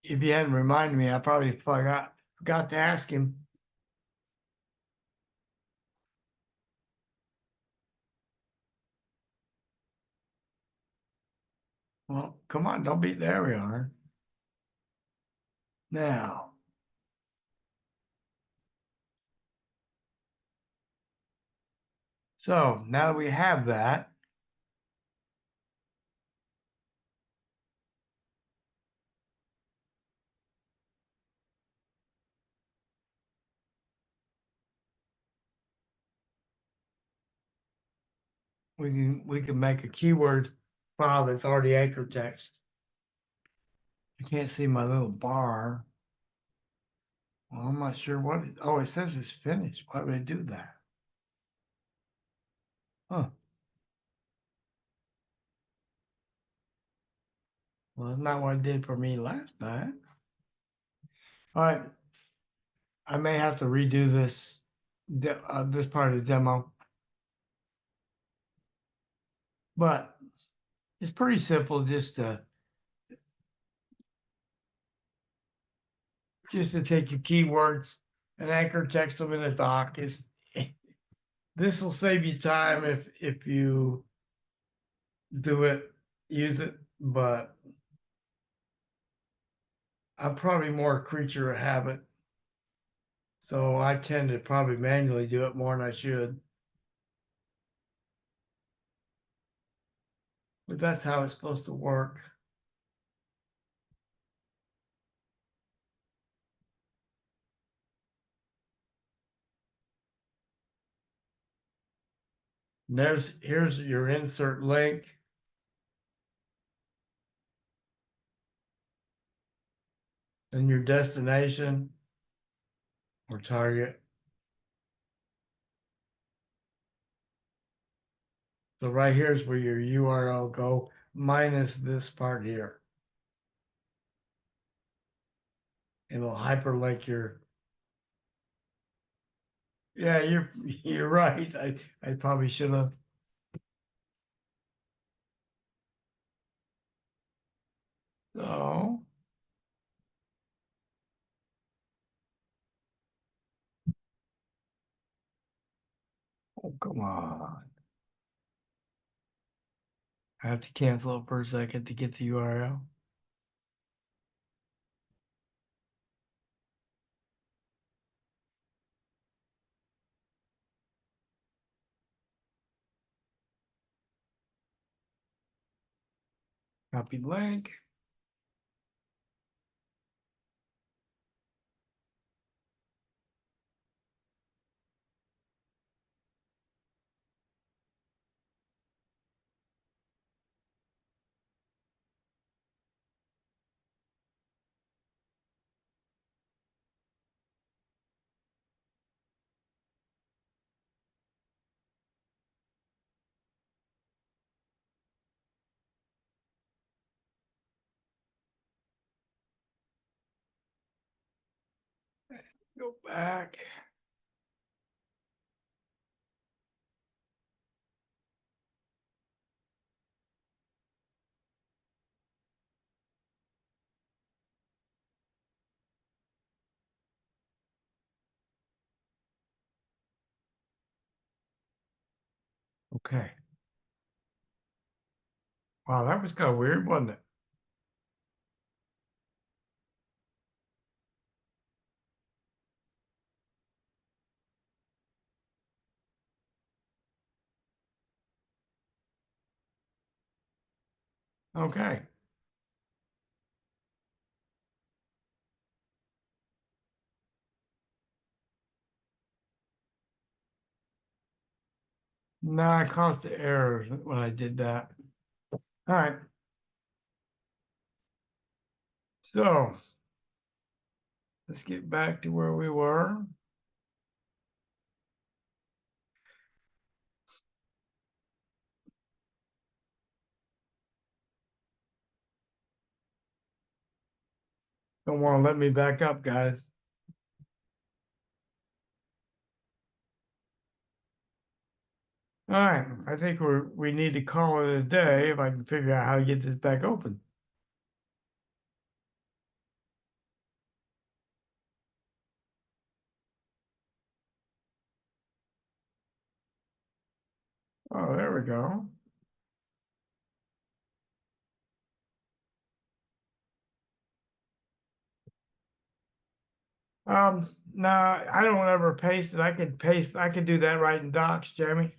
If you hadn't reminded me, I probably forgot to ask him. Well, come on, don't be, there we are. Now. So now that we have that, we can make a keyword file that's already anchor text. I can't see my little bar. Well, I'm not sure what it, oh, it says it's finished. Why would it do that? Huh. Well, that's not what it did for me last time. All right. I may have to redo this this part of the demo. But it's pretty simple just to take your keywords and anchor text them in a doc. Is this will save you time if you do it, use it, but I'm probably more a creature of habit. So I tend to probably manually do it more than I should. But that's how it's supposed to work. And here's your insert link. And your destination or target. So right here is where your URL go, minus this part here. It'll hyperlink your. Yeah, you're right. I probably should have. Oh. Oh, come on. I have to cancel it for a second to get the URL. Copy link. Go back. Okay. Wow, that was kind of weird, wasn't it? Okay. No, I caused the error when I did that. All right. So let's get back to where we were. Don't want to let me back up, guys. All right, I think we need to call it a day if I can figure out how to get this back open. Oh, there we go. No, I don't ever paste it. I could do that right in Docs, Jamie.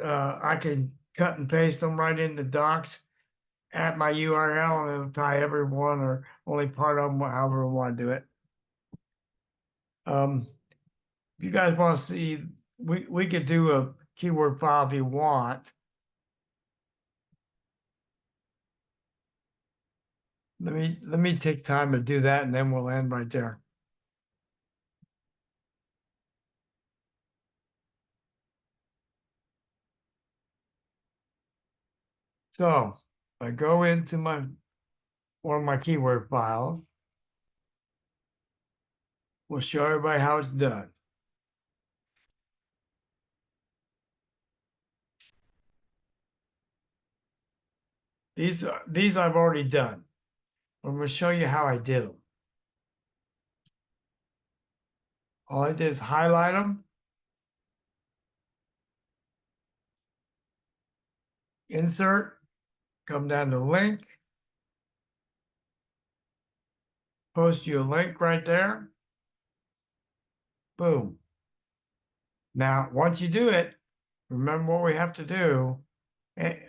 I can cut and paste them right in the Docs at my URL, and it'll tie every one or only part of them, however I want to do it. If you guys want to see, we could do a keyword file if you want. Let me take time to do that, and then we'll end right there. So I go into one of my keyword files. We'll show everybody how it's done. These I've already done. I'm going to show you how I did them. All I did is highlight them, insert, come down to link, post you a link right there. Boom. Now, once you do it, remember what we have to do.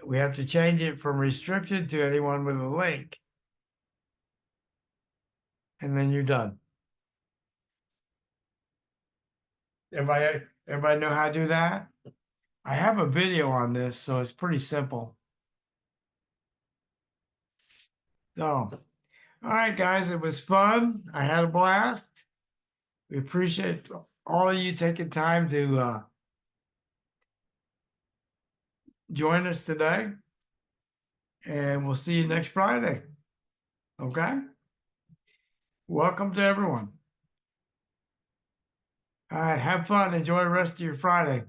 We have to change it from restricted to anyone with a link. And then you're done. Everybody know how to do that? I have a video on this, so it's pretty simple. So, all right, guys, it was fun. I had a blast. We appreciate all of you taking time to join us today. And we'll see you next Friday. Okay? Welcome to everyone. All right, have fun. Enjoy the rest of your Friday.